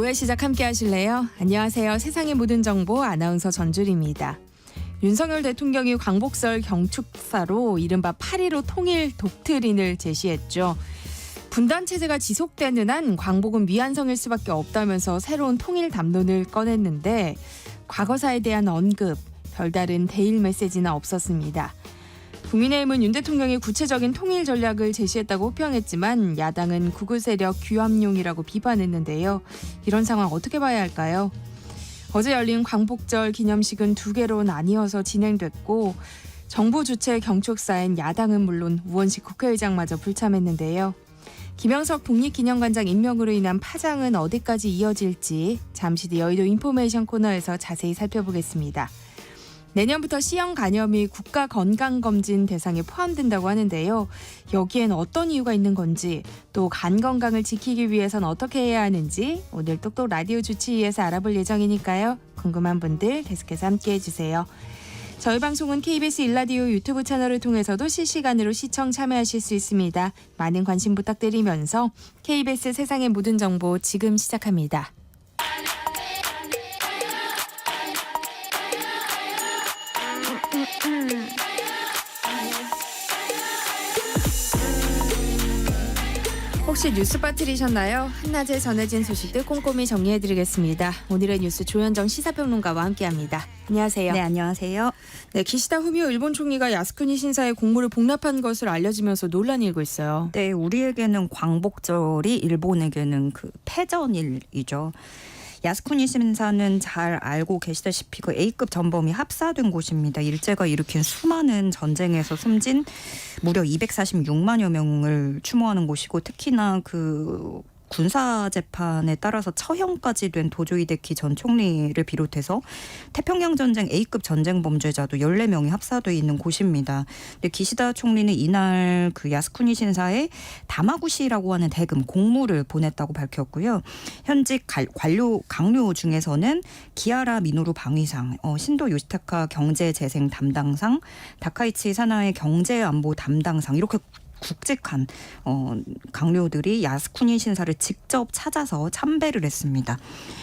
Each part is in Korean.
오후의 시작 함께 하실래요? 안녕하세요. 세상의 모든 정보 아나운서 전주리입니다. 윤석열 대통령이 광복절 경축사로 이른바 8.15 통일 독트린을 제시했죠. 분단 체제가 지속되는 한 광복은 미완성일 수밖에 없다면서 새로운 통일 담론을 꺼냈는데 과거사에 대한 언급, 별다른 대일 메시지는 없었습니다. 국민의힘은 윤 대통령이 구체적인 통일 전략을 제시했다고 호평했지만 야당은 극우 세력 규합용이라고 비판했는데요. 이런 상황 어떻게 봐야 할까요? 어제 열린 광복절 기념식은 두 개로 나뉘어서 진행됐고 정부 주최 경축사엔 야당은 물론 우원식 국회의장마저 불참했는데요. 김영석 국립기념관장 임명으로 인한 파장은 어디까지 이어질지 잠시 뒤 여의도 인포메이션 코너에서 자세히 살펴보겠습니다. 내년부터 C형 간염이 국가건강검진 대상에 포함된다고 하는데요. 여기엔 어떤 이유가 있는 건지 또 간 건강을 지키기 위해선 어떻게 해야 하는지 오늘 똑똑 라디오 주치의에서 알아볼 예정이니까요. 궁금한 분들 계속해서 함께해 주세요. 저희 방송은 KBS 1라디오 유튜브 채널을 통해서도 실시간으로 시청 참여하실 수 있습니다. 많은 관심 부탁드리면서 KBS 세상의 모든 정보 지금 시작합니다. 혹시 뉴스 빠뜨리셨나요? 한낮에 전해진 소식들 꼼꼼히 정리해드리겠습니다. 오늘의 뉴스 조현정 시사평론가와 함께합니다. 안녕하세요. 네, 안녕하세요. 네, 기시다 후미오 일본 총리가 야스쿠니 신사의 공물을 복납한 것을 알려지면서 논란이 일고 있어요. 네, 우리에게는 광복절이 일본에게는 그 패전일이죠. 야스쿠니 신사는 잘 알고 계시다시피 그 A급 전범이 합사된 곳입니다. 일제가 일으킨 수많은 전쟁에서 숨진 무려 246만여 명을 추모하는 곳이고 특히나 그 군사 재판에 따라서 처형까지 된 도조 히데키 전 총리를 비롯해서 태평양 전쟁 A급 전쟁 범죄자도 14명이 합사돼 있는 곳입니다. 근데 기시다 총리는 이날 그 야스쿠니 신사에 다마구시라고 하는 대금 공물을 보냈다고 밝혔고요. 현직 강료 중에서는 기하라 미노루 방위상, 신도 요시타카 경제재생 담당상, 다카이치 사나의 경제안보 담당상 이렇게 국직한 강료들이 야스쿠니 신사를 직접 찾아서 참배를 했습니다.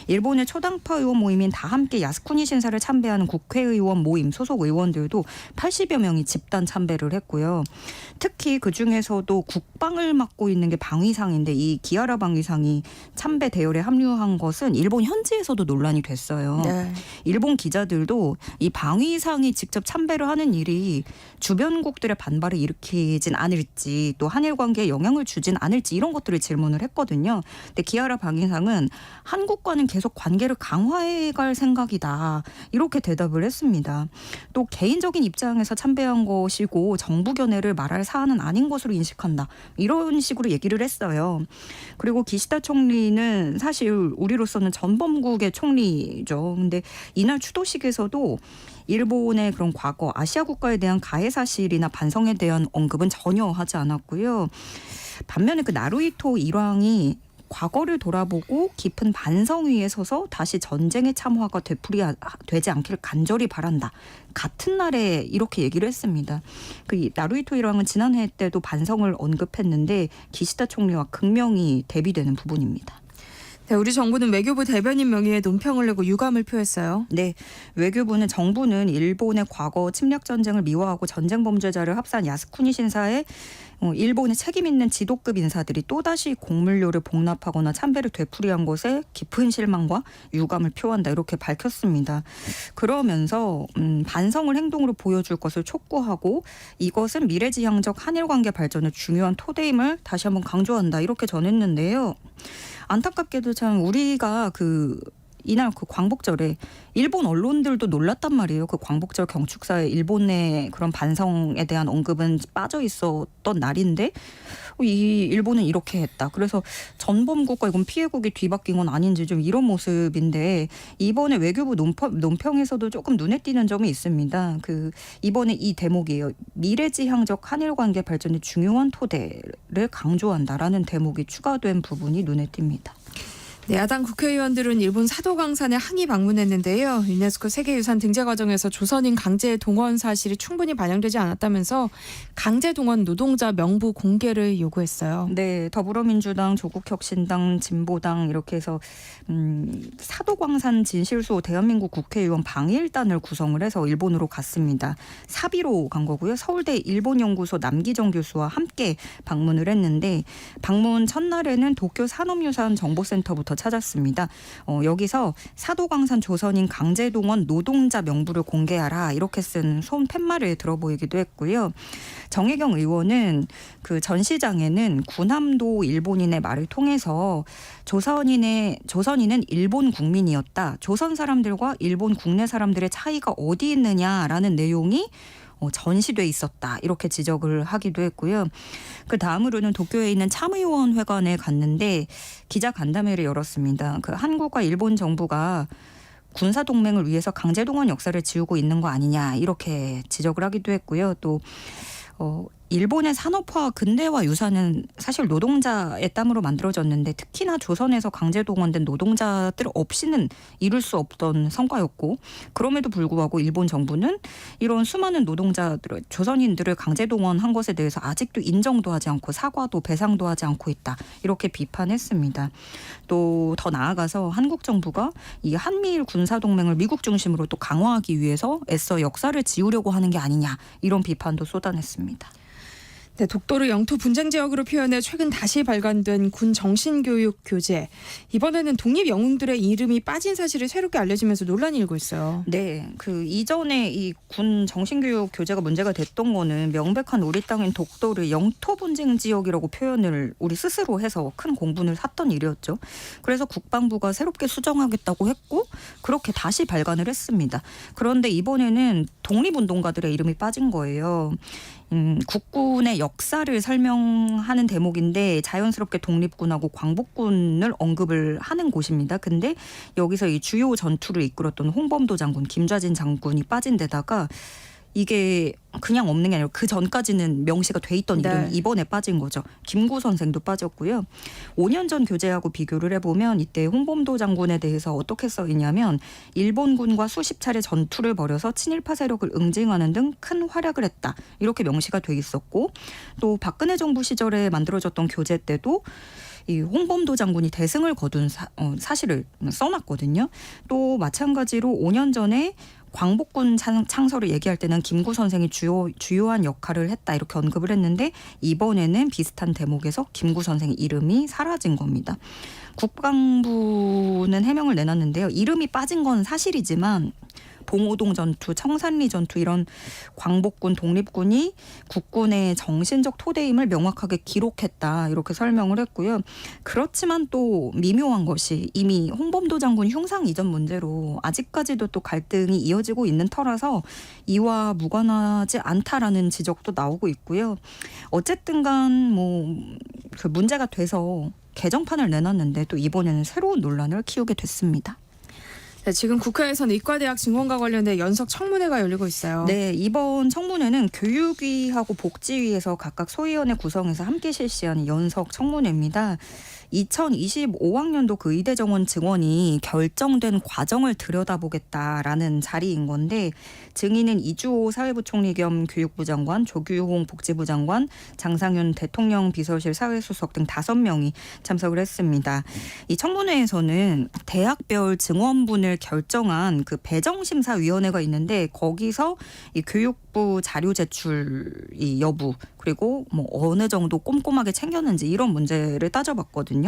일본의 초당파 의원 모임인 다 함께 야스쿠니 신사를 참배하는 국회의원 모임 소속 의원들도 80여 명이 집단 참배를 했고요. 특히 그중에서도 국방을 맡고 있는 게 방위상인데 이 기하라 방위상이 참배 대열에 합류한 것은 일본 현지에서도 논란이 됐어요. 네. 일본 기자들도 이 방위상이 직접 참배를 하는 일이 주변국들의 반발을 일으키진 않을지 또 한일 관계에 영향을 주진 않을지 이런 것들을 질문을 했거든요. 근데 기하라 방위상은 한국과는 계속 관계를 강화해갈 생각이다. 이렇게 대답을 했습니다. 또 개인적인 입장에서 참배한 것이고 정부 견해를 말할 사안은 아닌 것으로 인식한다. 이런 식으로 얘기를 했어요. 그리고 기시다 총리는 사실 우리로서는 전범국의 총리죠. 근데 이날 추도식에서도 일본의 그런 과거 아시아 국가에 대한 가해 사실이나 반성에 대한 언급은 전혀 하지 않았고요. 반면에 그 나루히토 일왕이 과거를 돌아보고 깊은 반성 위에 서서 다시 전쟁의 참화가 되지 않기를 간절히 바란다. 같은 날에 이렇게 얘기를 했습니다. 그 나루히토 일왕은 지난해 때도 반성을 언급했는데 기시다 총리와 극명히 대비되는 부분입니다. 네, 우리 정부는 외교부 대변인 명의의 논평을 내고 유감을 표했어요. 네, 정부는 일본의 과거 침략 전쟁을 미화하고 전쟁 범죄자를 합사한 야스쿠니 신사에 일본의 책임 있는 지도급 인사들이 또다시 공물료를 복납하거나 참배를 되풀이한 것에 깊은 실망과 유감을 표한다 이렇게 밝혔습니다. 그러면서 반성을 행동으로 보여줄 것을 촉구하고 이것은 미래지향적 한일 관계 발전의 중요한 토대임을 다시 한번 강조한다 이렇게 전했는데요. 안타깝게도 참 우리가 이날 그 광복절에 일본 언론들도 놀랐단 말이에요. 그 광복절 경축사에 일본의 그런 반성에 대한 언급은 빠져 있었던 날인데 이 일본은 이렇게 했다. 그래서 전범국과 이건 피해국이 뒤바뀐 건 아닌지 좀 이런 모습인데 이번에 외교부 논평에서도 조금 눈에 띄는 점이 있습니다. 이번에 이 대목이에요. 미래지향적 한일 관계 발전의 중요한 토대를 강조한다라는 대목이 추가된 부분이 눈에 띕니다. 네, 야당 국회의원들은 일본 사도강산에 항의 방문했는데요. 유네스코 세계유산 등재 과정에서 조선인 강제 동원 사실이 충분히 반영되지 않았다면서 강제 동원 노동자 명부 공개를 요구했어요. 네, 더불어민주당, 조국혁신당, 진보당 이렇게 해서 사도광산 진실소 대한민국 국회의원 방일단을 구성을 해서 일본으로 갔습니다. 사비로 간 거고요. 서울대 일본연구소 남기정 교수와 함께 방문을 했는데 방문 첫날에는 도쿄 산업유산 정보센터부터 찾았습니다. 여기서 사도광산 조선인 강제동원 노동자 명부를 공개하라 이렇게 쓴 손 팻말을 들어보이기도 했고요. 정혜경 의원은 그 전시장에는 군함도 일본인의 말을 통해서 조선인은 일본 국민이었다. 조선 사람들과 일본 국내 사람들의 차이가 어디 있느냐라는 내용이 전시돼 있었다 이렇게 지적을 하기도 했고요. 그 다음으로는 도쿄에 있는 참의원회관에 갔는데 기자 간담회를 열었습니다. 그 한국과 일본 정부가 군사 동맹을 위해서 강제 동원 역사를 지우고 있는 거 아니냐 이렇게 지적을 하기도 했고요. 또 일본의 산업화 근대화 유산은 사실 노동자의 땀으로 만들어졌는데 특히나 조선에서 강제 동원된 노동자들 없이는 이룰 수 없던 성과였고 그럼에도 불구하고 일본 정부는 이런 수많은 노동자들을 조선인들을 강제 동원한 것에 대해서 아직도 인정도 하지 않고 사과도 배상도 하지 않고 있다 이렇게 비판했습니다. 또 더 나아가서 한국 정부가 이 한미일 군사 동맹을 미국 중심으로 또 강화하기 위해서 애써 역사를 지우려고 하는 게 아니냐 이런 비판도 쏟아냈습니다. 네, 독도를 영토 분쟁 지역으로 표현해 최근 다시 발간된 군 정신교육 교재. 이번에는 독립 영웅들의 이름이 빠진 사실이 새롭게 알려지면서 논란이 일고 있어요. 네, 그 이전에 이 군 정신교육 교재가 문제가 됐던 거는 명백한 우리 땅인 독도를 영토 분쟁 지역이라고 표현을 우리 스스로 해서 큰 공분을 샀던 일이었죠. 그래서 국방부가 새롭게 수정하겠다고 했고 그렇게 다시 발간을 했습니다. 그런데 이번에는 독립운동가들의 이름이 빠진 거예요. 국군의 역사를 설명하는 대목인데 자연스럽게 독립군하고 광복군을 언급을 하는 곳입니다. 근데 여기서 이 주요 전투를 이끌었던 홍범도 장군, 김좌진 장군이 빠진 데다가 이게 그냥 없는 게 아니라 그 전까지는 명시가 돼 있던 이름이 이번에 빠진 거죠. 김구 선생도 빠졌고요. 5년 전 교재하고 비교를 해보면 이때 홍범도 장군에 대해서 어떻게 써 있냐면 일본군과 수십 차례 전투를 벌여서 친일파 세력을 응징하는 등 큰 활약을 했다. 이렇게 명시가 돼 있었고 또 박근혜 정부 시절에 만들어졌던 교재 때도 이 홍범도 장군이 대승을 거둔 사실을 써놨거든요. 또 마찬가지로 5년 전에 광복군 창설을 얘기할 때는 김구 선생이 주요한 역할을 했다 이렇게 언급을 했는데 이번에는 비슷한 대목에서 김구 선생의 이름이 사라진 겁니다. 국방부는 해명을 내놨는데요. 이름이 빠진 건 사실이지만 봉오동 전투, 청산리 전투 이런 광복군, 독립군이 국군의 정신적 토대임을 명확하게 기록했다 이렇게 설명을 했고요. 그렇지만 또 미묘한 것이 이미 홍범도 장군 흉상 이전 문제로 아직까지도 또 갈등이 이어지고 있는 터라서 이와 무관하지 않다라는 지적도 나오고 있고요. 어쨌든 간 그 문제가 돼서 개정판을 내놨는데 또 이번에는 새로운 논란을 키우게 됐습니다. 네, 지금 국회에서는 의과대학 증원과 관련된 연석 청문회가 열리고 있어요. 네, 이번 청문회는 교육위하고 복지위에서 각각 소위원회 구성해서 함께 실시하는 연석 청문회입니다. 2025학년도 그 의대 정원 증원이 결정된 과정을 들여다보겠다라는 자리인 건데 증인은 이주호 사회부총리 겸 교육부 장관, 조규홍 복지부 장관, 장상윤 대통령 비서실 사회수석 등 5명이 참석을 했습니다. 이 청문회에서는 대학별 증원분을 결정한 그 배정심사위원회가 있는데 거기서 이 교육부 자료 제출 이 여부 그리고 어느 정도 꼼꼼하게 챙겼는지 이런 문제를 따져봤거든요.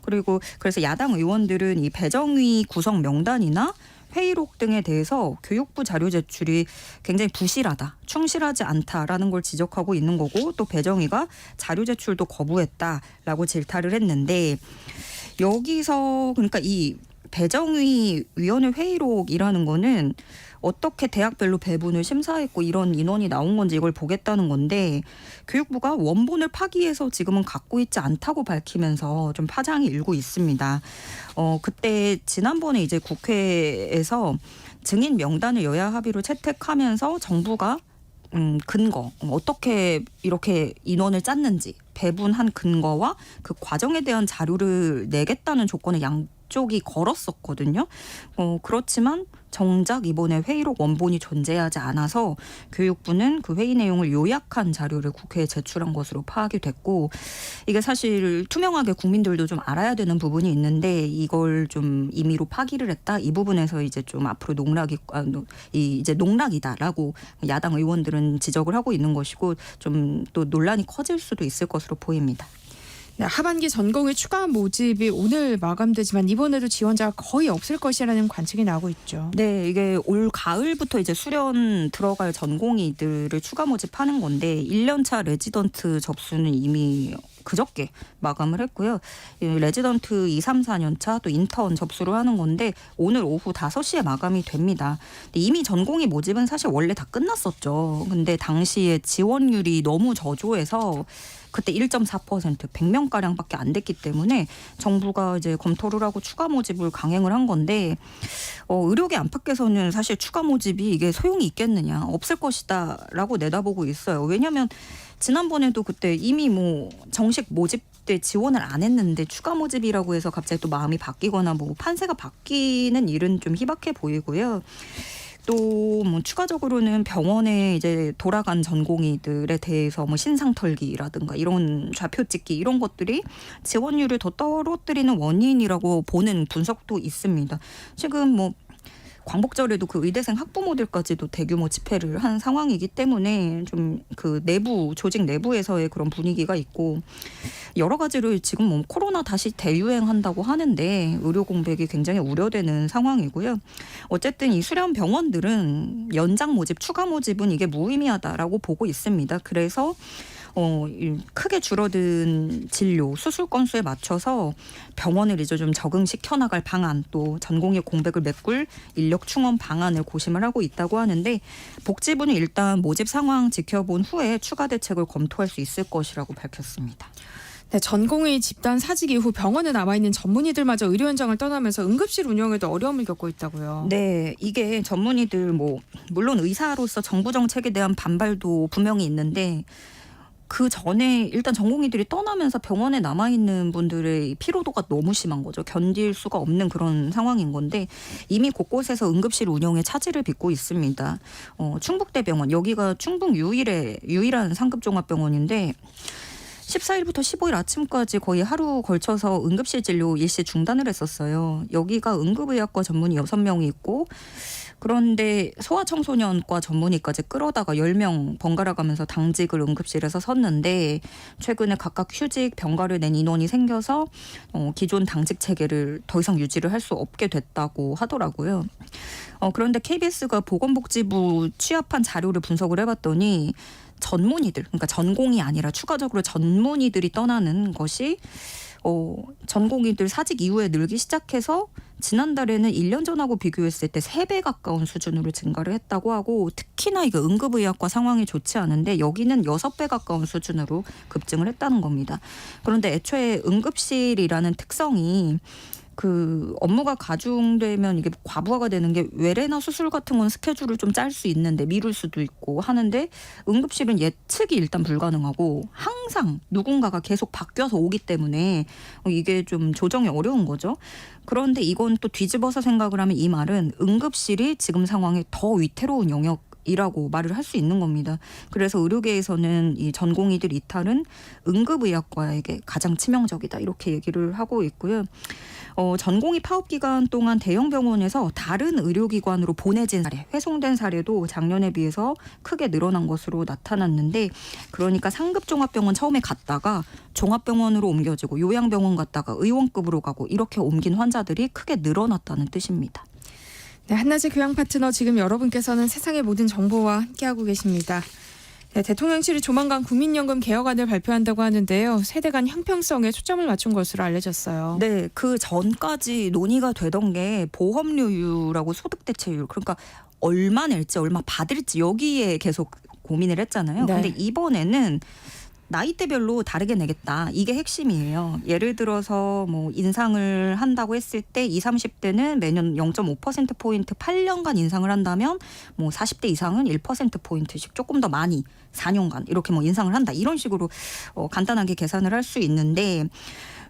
그리고 그래서 야당 의원들은 이 배정위 구성 명단이나 회의록 등에 대해서 교육부 자료 제출이 굉장히 부실하다, 충실하지 않다라는 걸 지적하고 있는 거고 또 배정위가 자료 제출도 거부했다라고 질타를 했는데 여기서 그러니까 이 배정위 위원회 회의록이라는 거는 어떻게 대학별로 배분을 심사했고 이런 인원이 나온 건지 이걸 보겠다는 건데 교육부가 원본을 파기해서 지금은 갖고 있지 않다고 밝히면서 좀 파장이 일고 있습니다. 그때 지난번에 이제 국회에서 증인 명단을 여야 합의로 채택하면서 정부가 근거 어떻게 이렇게 인원을 짰는지 배분한 근거와 그 과정에 대한 자료를 내겠다는 조건을 이쪽이 걸었었거든요. 그렇지만 정작 이번에 회의록 원본이 존재하지 않아서 교육부는 그 회의 내용을 요약한 자료를 국회에 제출한 것으로 파악이 됐고, 이게 사실 투명하게 국민들도 좀 알아야 되는 부분이 있는데 이걸 좀 임의로 파기를 했다. 이 부분에서 이제 좀 앞으로 이제 농락이다라고 야당 의원들은 지적을 하고 있는 것이고, 좀 또 논란이 커질 수도 있을 것으로 보입니다. 네, 하반기 전공의 추가 모집이 오늘 마감되지만 이번에도 지원자가 거의 없을 것이라는 관측이 나오고 있죠. 네, 이게 올 가을부터 이제 수련 들어갈 전공의들을 추가 모집하는 건데 1년차 레지던트 접수는 이미 그저께 마감을 했고요. 레지던트 2, 3, 4년차 또 인턴 접수를 하는 건데 오늘 오후 5시에 마감이 됩니다. 근데 이미 전공의 모집은 사실 원래 다 끝났었죠. 근데 당시에 지원율이 너무 저조해서 그때 1.4% 100명가량밖에 안 됐기 때문에 정부가 이제 검토를 하고 추가 모집을 강행을 한 건데 의료계 안팎에서는 사실 추가 모집이 이게 소용이 있겠느냐, 없을 것이다라고 내다보고 있어요. 왜냐하면 지난번에도 그때 이미 정식 모집 때 지원을 안 했는데 추가 모집이라고 해서 갑자기 또 마음이 바뀌거나 판세가 바뀌는 일은 좀 희박해 보이고요. 또 추가적으로는 병원에 이제 돌아간 전공의들에 대해서 신상털기라든가 이런 좌표 찍기 이런 것들이 지원율을 더 떨어뜨리는 원인이라고 보는 분석도 있습니다. 지금 광복절에도 그 의대생 학부모들까지도 대규모 집회를 한 상황이기 때문에 좀 그 조직 내부에서의 그런 분위기가 있고, 여러 가지로 지금 코로나 다시 대유행한다고 하는데 의료 공백이 굉장히 우려되는 상황이고요. 어쨌든 이 수련 병원들은 연장 모집, 추가 모집은 이게 무의미하다라고 보고 있습니다. 그래서 크게 줄어든 진료, 수술 건수에 맞춰서 병원을 이제 좀 적응시켜 나갈 방안, 또 전공의 공백을 메꿀 인력 충원 방안을 고심을 하고 있다고 하는데, 복지부는 일단 모집 상황 지켜본 후에 추가 대책을 검토할 수 있을 것이라고 밝혔습니다. 네, 전공의 집단 사직 이후 병원에 남아있는 전문의들마저 의료 현장을 떠나면서 응급실 운영에도 어려움을 겪고 있다고요. 네, 이게 전문의들 물론 의사로서 정부 정책에 대한 반발도 분명히 있는데, 그 전에 일단 전공의들이 떠나면서 병원에 남아있는 분들의 피로도가 너무 심한 거죠. 견딜 수가 없는 그런 상황인 건데 이미 곳곳에서 응급실 운영에 차질을 빚고 있습니다. 충북대병원, 여기가 충북 유일한 상급종합병원인데 14일부터 15일 아침까지 거의 하루 걸쳐서 응급실 진료 일시 중단을 했었어요. 여기가 응급의학과 전문의 6명이 있고, 그런데 소아청소년과 전문의까지 끌어다가 10명 번갈아 가면서 당직을 응급실에서 섰는데 최근에 각각 휴직, 병가를 낸 인원이 생겨서 기존 당직 체계를 더 이상 유지를 할 수 없게 됐다고 하더라고요. 그런데 KBS가 보건복지부 취합한 자료를 분석을 해봤더니 전문의들, 그러니까 전공이 아니라 추가적으로 전문의들이 떠나는 것이 전공의들 사직 이후에 늘기 시작해서 지난달에는 1년 전하고 비교했을 때 3배 가까운 수준으로 증가를 했다고 하고, 특히나 이거 응급의학과 상황이 좋지 않은데 여기는 6배 가까운 수준으로 급증을 했다는 겁니다. 그런데 애초에 응급실이라는 특성이 그 업무가 가중되면 이게 과부하가 되는 게, 외래나 수술 같은 건 스케줄을 좀 짤 수 있는데 미룰 수도 있고 하는데 응급실은 예측이 일단 불가능하고 항상 누군가가 계속 바뀌어서 오기 때문에 이게 좀 조정이 어려운 거죠. 그런데 이건 또 뒤집어서 생각을 하면 이 말은 응급실이 지금 상황에 더 위태로운 영역이라고 말을 할 수 있는 겁니다. 그래서 의료계에서는 이 전공의들 이탈은 응급의학과에게 가장 치명적이다, 이렇게 얘기를 하고 있고요. 전공의 파업 기간 동안 대형 병원에서 다른 의료기관으로 보내진 사례, 회송된 사례도 작년에 비해서 크게 늘어난 것으로 나타났는데, 그러니까 상급 종합병원 처음에 갔다가 종합병원으로 옮겨지고 요양병원 갔다가 의원급으로 가고 이렇게 옮긴 환자들이 크게 늘어났다는 뜻입니다. 네, 한낮의 교양 파트너, 지금 여러분께서는 세상의 모든 정보와 함께하고 계십니다. 네, 대통령실이 조만간 국민연금 개혁안을 발표한다고 하는데요. 세대 간 형평성에 초점을 맞춘 것으로 알려졌어요. 네, 그 전까지 논의가 되던 게 보험료율하고 소득대체율, 그러니까 얼마 낼지 얼마 받을지 여기에 계속 고민을 했잖아요. 네. 근데 이번에는 나이대별로 다르게 내겠다, 이게 핵심이에요. 예를 들어서 인상을 한다고 했을 때 20, 30대는 매년 0.5%포인트 8년간 인상을 한다면 40대 이상은 1%포인트씩 조금 더 많이 4년간 이렇게 인상을 한다, 이런 식으로 간단하게 계산을 할 수 있는데,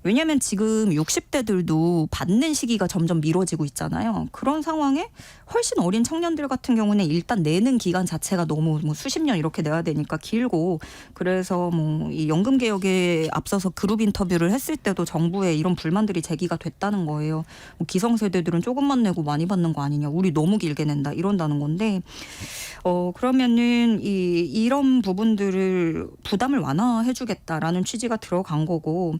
왜냐하면 지금 60대들도 받는 시기가 점점 미뤄지고 있잖아요. 그런 상황에 훨씬 어린 청년들 같은 경우는 일단 내는 기간 자체가 너무 뭐 수십 년 이렇게 내야 되니까 길고, 그래서 뭐 이 연금 개혁에 앞서서 그룹 인터뷰를 했을 때도 정부에 이런 불만들이 제기가 됐다는 거예요. 뭐 기성세대들은 조금만 내고 많이 받는 거 아니냐, 우리 너무 길게 낸다 이런다는 건데, 그러면은 이런 부분들을 부담을 완화해주겠다라는 취지가 들어간 거고,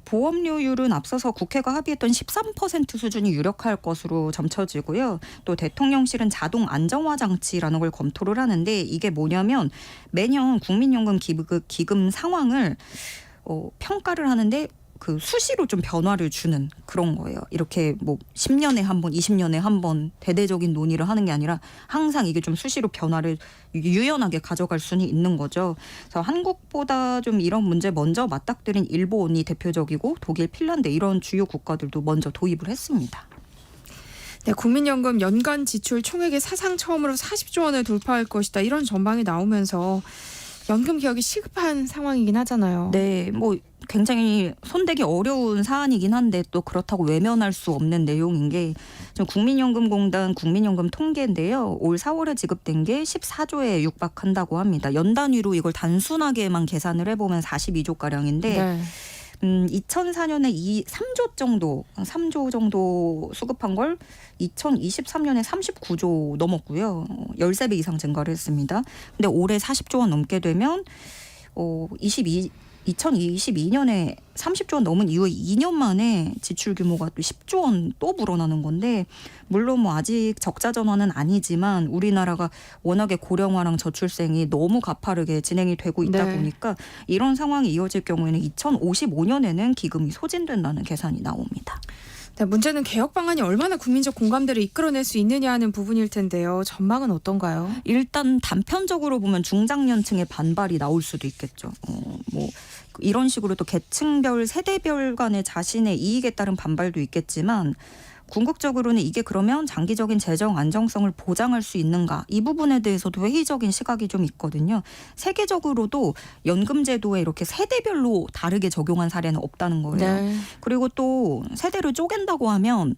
보험료율은 앞서서 국회가 합의했던 13% 수준이 유력할 것으로 점쳐지고요. 또 대통령실은 자동 안정화 장치라는 걸 검토를 하는데, 이게 뭐냐면 매년 국민연금 기금 상황을 평가를 하는데 그 수시로 좀 변화를 주는 그런 거예요. 이렇게 뭐 10년에 한 번, 20년에 한 번 대대적인 논의를 하는 게 아니라 항상 이게 좀 수시로 변화를 유연하게 가져갈 수는 있는 거죠. 그래서 한국보다 좀 이런 문제 먼저 맞닥뜨린 일본이 대표적이고, 독일, 핀란드 이런 주요 국가들도 먼저 도입을 했습니다. 네, 국민연금 연간 지출 총액이 사상 처음으로 40조 원을 돌파할 것이다, 이런 전망이 나오면서 연금 개혁이 시급한 상황이긴 하잖아요. 네, 뭐 굉장히 손대기 어려운 사안이긴 한데 또 그렇다고 외면할 수 없는 내용인 게, 국민연금공단 국민연금 통계인데요. 올 4월에 지급된 게 14조에 육박한다고 합니다. 연 단위로 이걸 단순하게만 계산을 해보면 42조가량인데 네. 2004년에 3조 정도 수급한 걸 2023년에 39조 넘었고요. 13배 이상 증가를 했습니다. 근데 올해 40조 원 넘게 되면 2022년에 30조 원 넘은 이후에 2년 만에 지출 규모가 또 10조 원 또 불어나는 건데, 물론 뭐 아직 적자 전환은 아니지만 우리나라가 워낙에 고령화랑 저출생이 너무 가파르게 진행이 되고 있다 네. 보니까 이런 상황이 이어질 경우에는 2055년에는 기금이 소진된다는 계산이 나옵니다. 네, 문제는 개혁 방안이 얼마나 국민적 공감대를 이끌어낼 수 있느냐 하는 부분일 텐데요. 전망은 어떤가요? 일단 단편적으로 보면 중장년층의 반발이 나올 수도 있겠죠. 뭐 이런 식으로 또 계층별, 세대별 간의 자신의 이익에 따른 반발도 있겠지만, 궁극적으로는 이게 그러면 장기적인 재정 안정성을 보장할 수 있는가, 이 부분에 대해서도 회의적인 시각이 좀 있거든요. 세계적으로도 연금 제도에 이렇게 세대별로 다르게 적용한 사례는 없다는 거예요. 네. 그리고 또 세대를 쪼갠다고 하면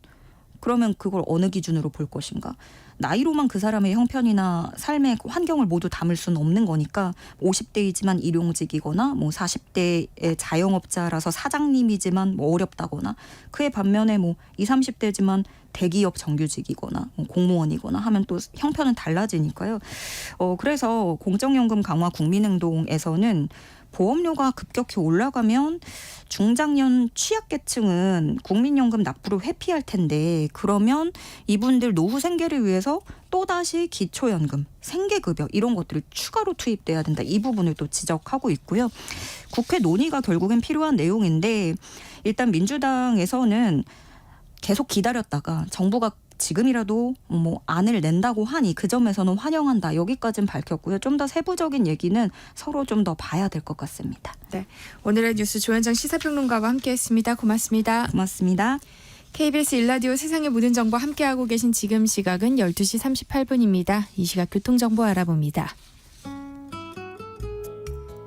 그러면 그걸 어느 기준으로 볼 것인가? 나이로만 그 사람의 형편이나 삶의 환경을 모두 담을 수는 없는 거니까, 50대이지만 일용직이거나 뭐 40대의 자영업자라서 사장님이지만 뭐 어렵다거나, 그에 반면에 뭐 20, 30대지만 대기업 정규직이거나 뭐 공무원이거나 하면 또 형편은 달라지니까요. 그래서 공적연금 강화 국민행동에서는 보험료가 급격히 올라가면 중장년 취약계층은 국민연금 납부를 회피할 텐데, 그러면 이분들 노후 생계를 위해서 또다시 기초연금, 생계급여 이런 것들이 추가로 투입돼야 된다. 이 부분을 또 지적하고 있고요. 국회 논의가 결국엔 필요한 내용인데, 일단 민주당에서는 계속 기다렸다가 정부가 지금이라도 뭐 안을 낸다고 하니 그 점에서는 환영한다, 여기까지는 밝혔고요. 좀 더 세부적인 얘기는 서로 좀 더 봐야 될 것 같습니다. 네, 오늘의 뉴스 조현정 시사평론가와 함께했습니다. 고맙습니다. 고맙습니다. KBS 일라디오 세상의 모든 정보 함께하고 계신 지금 시각은 12시 38분입니다. 이 시각 교통정보 알아봅니다.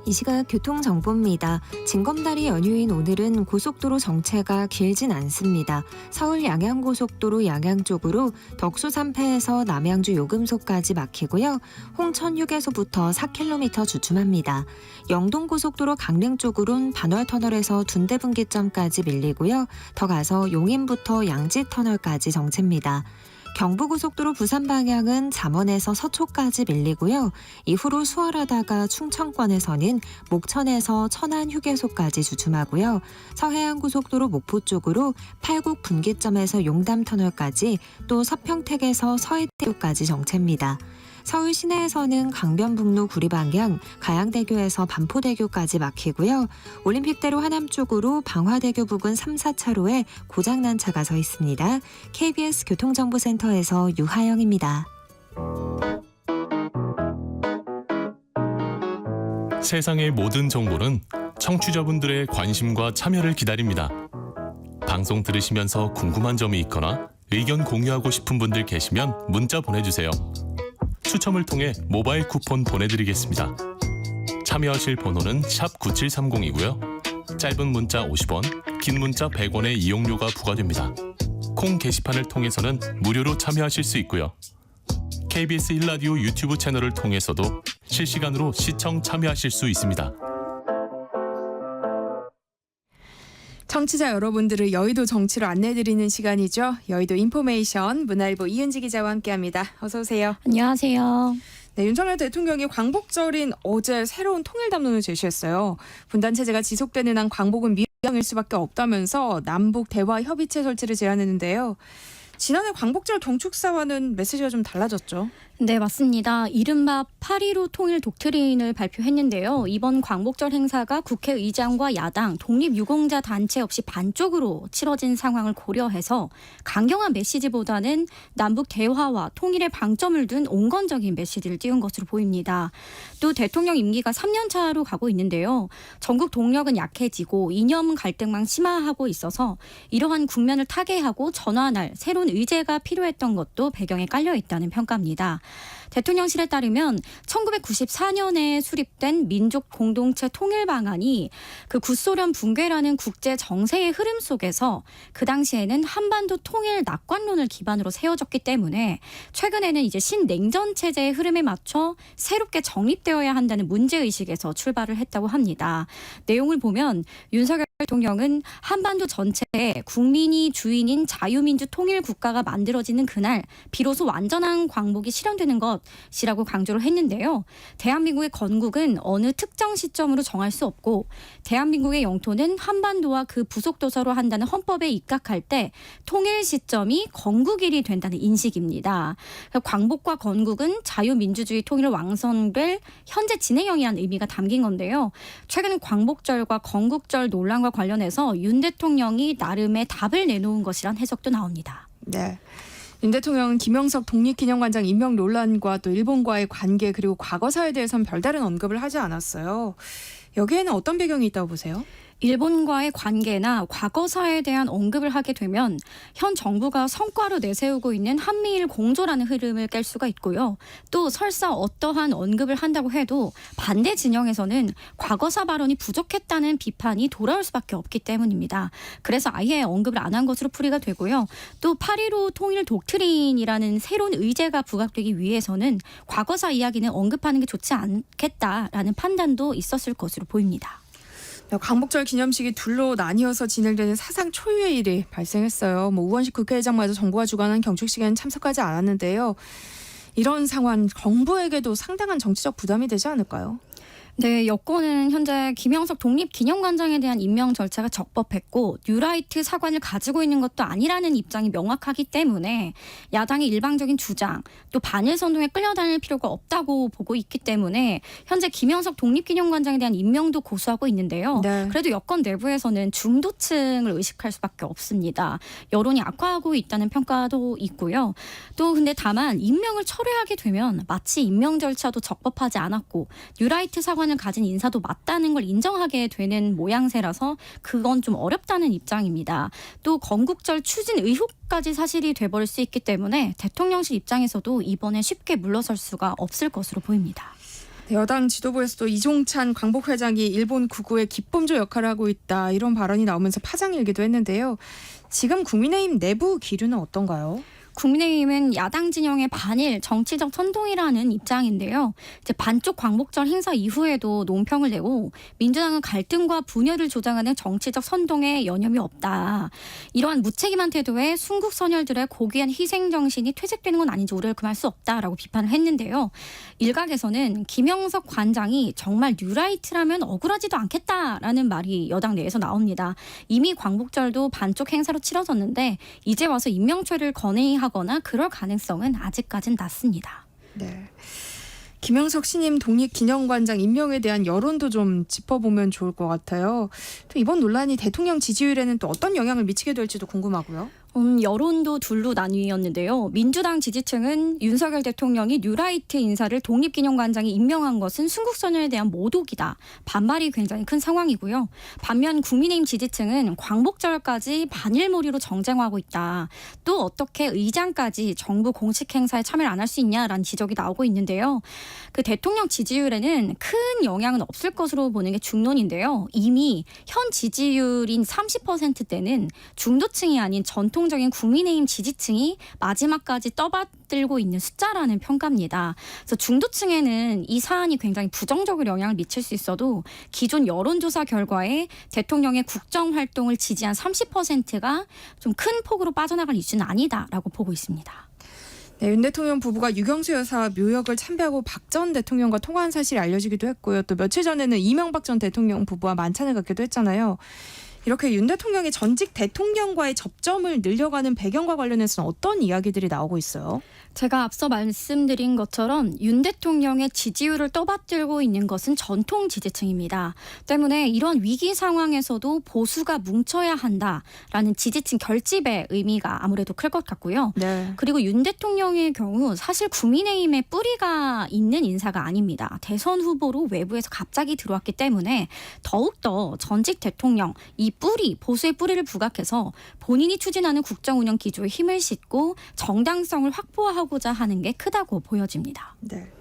이 시각 교통정보입니다. 징검다리 연휴인 오늘은 고속도로 정체가 길진 않습니다. 서울 양양고속도로 양양 쪽으로 덕수 3패에서 남양주 요금소까지 막히고요. 홍천 휴게소부터 4km 주춤합니다. 영동고속도로 강릉 쪽으론 반월터널에서 둔대분기점까지 밀리고요. 더 가서 용인부터 양지터널까지 정체입니다. 경부고속도로 부산 방향은 잠원에서 서초까지 밀리고요. 이후로 수월하다가 충청권에서는 목천에서 천안 휴게소까지 주춤하고요. 서해안고속도로 목포 쪽으로 팔곡 분기점에서 용담터널까지, 또 서평택에서 서해대교까지 정체입니다. 서울 시내에서는 강변북로 구리 방향 가양대교에서 반포대교까지 막히고요. 올림픽대로 하남 쪽으로 방화대교 부근 3, 4차로에 고장난 차가 서 있습니다. KBS 교통정보센터에서 유하영입니다. 세상의 모든 정보는 청취자분들의 관심과 참여를 기다립니다. 방송 들으시면서 궁금한 점이 있거나 의견 공유하고 싶은 분들 계시면 문자 보내주세요. 추첨을 통해 모바일 쿠폰 보내드리겠습니다. 참여하실 번호는 샵 9730이고요. 짧은 문자 50원, 긴 문자 100원의 이용료가 부과됩니다. 콩 게시판을 통해서는 무료로 참여하실 수 있고요. KBS 1라디오 유튜브 채널을 통해서도 실시간으로 시청 참여하실 수 있습니다. 청취자 여러분들을 여의도 정치로 안내드리는 시간이죠. 여의도 인포메이션 문화일보 이은지 기자와 함께합니다. 어서 오세요. 안녕하세요. 네, 윤석열 대통령이 광복절인 어제 새로운 통일 담론을 제시했어요. 분단 체제가 지속되는 한 광복은 미양일 수밖에 없다면서 남북 대화 협의체 설치를 제안했는데요. 지난해 광복절 경축사와는 메시지가 좀 달라졌죠. 네, 맞습니다. 이른바 8.15 통일 독트린을 발표했는데요. 이번 광복절 행사가 국회의장과 야당, 독립유공자 단체 없이 반쪽으로 치러진 상황을 고려해서 강경한 메시지보다는 남북 대화와 통일에 방점을 둔 온건적인 메시지를 띄운 것으로 보입니다. 또 대통령 임기가 3년 차로 가고 있는데요. 전국 동력은 약해지고 이념 갈등만 심화하고 있어서 이러한 국면을 타개하고 전환할 새로운 의제가 필요했던 것도 배경에 깔려 있다는 평가입니다. 대통령실에 따르면 1994년에 수립된 민족 공동체 통일 방안이 그 구소련 붕괴라는 국제 정세의 흐름 속에서 그 당시에는 한반도 통일 낙관론을 기반으로 세워졌기 때문에 최근에는 이제 신냉전 체제의 흐름에 맞춰 새롭게 정립되어야 한다는 문제의식에서 출발을 했다고 합니다. 내용을 보면 윤석열 대통령은 한반도 전체에 국민이 주인인 자유민주 통일 국가가 만들어지는 그날 비로소 완전한 광복이 실현되는 것이라고 강조를 했는데요. 대한민국의 건국은 어느 특정 시점으로 정할 수 없고 대한민국의 영토는 한반도와 그 부속 도서로 한다는 헌법에 입각할 때 통일 시점이 건국일이 된다는 인식입니다. 광복과 건국은 자유민주주의 통일 왕성될 현재 진행형이라는 의미가 담긴 건데요. 최근 광복절과 건국절 논란과 관련해서 윤 대통령이 나름의 답을 내놓은 것이란 해석도 나옵니다. 네. 윤 대통령은 김영석 독립기념관장 임명 논란과 또 일본과의 관계 그리고 과거사에 대해서는 별다른 언급을 하지 않았어요. 여기에는 어떤 배경이 있다고 보세요? 일본과의 관계나 과거사에 대한 언급을 하게 되면 현 정부가 성과로 내세우고 있는 한미일 공조라는 흐름을 깰 수가 있고요. 또 설사 어떠한 언급을 한다고 해도 반대 진영에서는 과거사 발언이 부족했다는 비판이 돌아올 수밖에 없기 때문입니다. 그래서 아예 언급을 안 한 것으로 풀이가 되고요. 또 8.15 통일 독트린이라는 새로운 의제가 부각되기 위해서는 과거사 이야기는 언급하는 게 좋지 않겠다라는 판단도 있었을 것으로 보입니다. 광복절 기념식이 둘로 나뉘어서 진행되는 사상 초유의 일이 발생했어요. 우원식 국회의장마저 정부가 주관한 경축식에는 참석하지 않았는데요. 이런 상황 정부에게도 상당한 정치적 부담이 되지 않을까요? 네, 여권은 현재 김영석 독립기념관장에 대한 임명 절차가 적법했고 뉴라이트 사관을 가지고 있는 것도 아니라는 입장이 명확하기 때문에 야당의 일방적인 주장 또 반일 선동에 끌려다닐 필요가 없다고 보고 있기 때문에 현재 김영석 독립기념관장에 대한 임명도 고수하고 있는데요. 네. 그래도 여권 내부에서는 중도층을 의식할 수밖에 없습니다. 여론이 악화하고 있다는 평가도 있고요. 또 근데 다만 임명을 철회하게 되면 마치 임명 절차도 적법하지 않았고 뉴라이트 사관을 가진 인사도 맞다는 걸 인정하게 되는 모양새라서 그건 좀 어렵다는 입장입니다. 또 건국절 추진 의혹까지 사실이 돼버릴 수 있기 때문에 대통령실 입장에서도 이번에 쉽게 물러설 수가 없을 것으로 보입니다. 여당 지도부에서도 이종찬 광복회장이 일본 구구의 기범조 역할을 하고 있다 이런 발언이 나오면서 파장이 일기도 했는데요. 지금 국민의힘 내부 기류는 어떤가요? 국민의힘은 야당 진영의 반일 정치적 선동이라는 입장인데요. 이제 반쪽 광복절 행사 이후에도 논평을 내고 민주당은 갈등과 분열을 조장하는 정치적 선동에 여념이 없다. 이러한 무책임한 태도에 순국 선열들의 고귀한 희생 정신이 퇴색되는 건 아닌지 우려를 금할 수 없다라고 비판을 했는데요. 일각에서는 김영석 관장이 정말 뉴라이트라면 억울하지도 않겠다라는 말이 여당 내에서 나옵니다. 이미 광복절도 반쪽 행사로 치러졌는데 이제 와서 임명최를 건의하거나 그럴 가능성은 아직까진 낮습니다. 네. 김영석 신임 독립기념관장 임명에 대한 여론도 좀 짚어보면 좋을 것 같아요. 또 이번 논란이 대통령 지지율에는 또 어떤 영향을 미치게 될지도 궁금하고요. 여론도 둘로 나뉘었는데요. 민주당 지지층은 윤석열 대통령이 뉴라이트 인사를 독립기념관장에 임명한 것은 순국선언에 대한 모독이다. 반발이 굉장히 큰 상황이고요. 반면 국민의힘 지지층은 광복절까지 반일몰이로 정쟁하고 있다. 또 어떻게 의장까지 정부 공식 행사에 참여를 안 할 수 있냐라는 지적이 나오고 있는데요. 그 대통령 지지율에는 큰 영향은 없을 것으로 보는 게 중론인데요. 이미 현 지지율인 30%대는 중도층이 아닌 전통적인 국민의힘 지지층이 마지막까지 떠받들고 있는 숫자라는 평가입니다. 그래서 중도층에는 이 사안이 굉장히 부정적으로 영향을 미칠 수 있어도 기존 여론조사 결과에 대통령의 국정활동을 지지한 30%가 좀 큰 폭으로 빠져나갈 이슈는 아니다라고 보고 있습니다. 네, 윤 대통령 부부가 유경수 여사 묘역을 참배하고 박 전 대통령과 통화한 사실이 알려지기도 했고요. 또 며칠 전에는 이명박 전 대통령 부부와 만찬을 갖기도 했잖아요. 이렇게 윤 대통령이 전직 대통령과의 접점을 늘려가는 배경과 관련해서는 어떤 이야기들이 나오고 있어요? 제가 앞서 말씀드린 것처럼 윤 대통령의 지지율을 떠받들고 있는 것은 전통 지지층입니다. 때문에 이런 위기 상황에서도 보수가 뭉쳐야 한다라는 지지층 결집의 의미가 아무래도 클 것 같고요. 네. 그리고 윤 대통령의 경우 사실 국민의힘에 뿌리가 있는 인사가 아닙니다. 대선 후보로 외부에서 갑자기 들어왔기 때문에 더욱더 전직 대통령 이 뿌리, 보수의 뿌리를 부각해서 본인이 추진하는 국정운영 기조에 힘을 싣고 정당성을 확보하고자 하는 게 크다고 보여집니다. 네.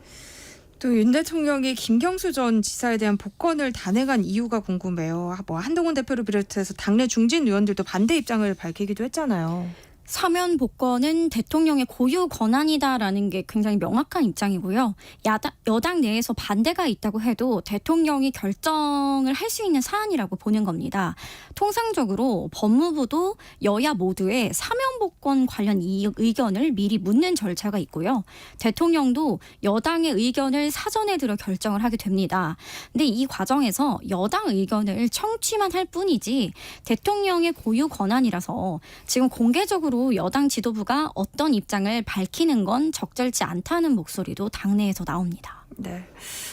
또 윤 대통령이 김경수 전 지사에 대한 복권을 단행한 이유가 궁금해요. 뭐 한동훈 대표를 비롯해서 당내 중진 의원들도 반대 입장을 밝히기도 했잖아요. 사면 복권은 대통령의 고유 권한이다라는 게 굉장히 명확한 입장이고요. 여당 내에서 반대가 있다고 해도 대통령이 결정을 할 수 있는 사안이라고 보는 겁니다. 통상적으로 법무부도 여야 모두의 사면 복권 관련 의견을 미리 묻는 절차가 있고요. 대통령도 여당의 의견을 사전에 들어 결정을 하게 됩니다. 근데 이 과정에서 여당 의견을 청취만 할 뿐이지 대통령의 고유 권한이라서 지금 공개적으로 여당 지도부가 어떤 입장을 밝히는 건 적절치 않다는 목소리도 당내에서 나옵니다. 네.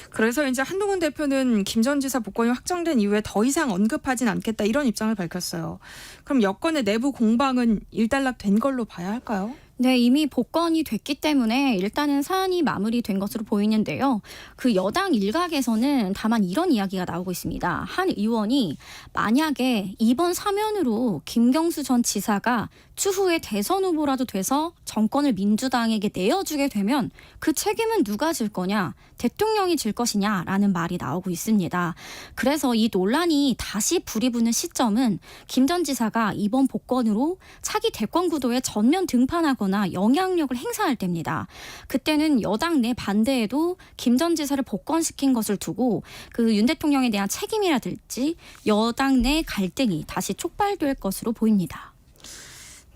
그래서 이제 한동훈 대표는 김 전 지사 복권이 확정된 이후에 더 이상 언급하진 않겠다 이런 입장을 밝혔어요. 그럼 여권의 내부 공방은 일단락된 걸로 봐야 할까요? 네, 이미 복권이 됐기 때문에 일단은 사안이 마무리된 것으로 보이는데요. 그 여당 일각에서는 다만 이런 이야기가 나오고 있습니다. 한 의원이 만약에 이번 사면으로 김경수 전 지사가 추후에 대선 후보라도 돼서 정권을 민주당에게 내어주게 되면 그 책임은 누가 질 거냐? 대통령이 질 것이냐라는 말이 나오고 있습니다. 그래서 이 논란이 다시 불이 붙는 시점은 김 전 지사가 이번 복권으로 차기 대권 구도에 전면 등판하거나 영향력을 행사할 때입니다. 그때는 여당 내 반대에도 김 전 지사를 복권시킨 것을 두고 그 윤 대통령에 대한 책임이라든지 여당 내 갈등이 다시 촉발될 것으로 보입니다.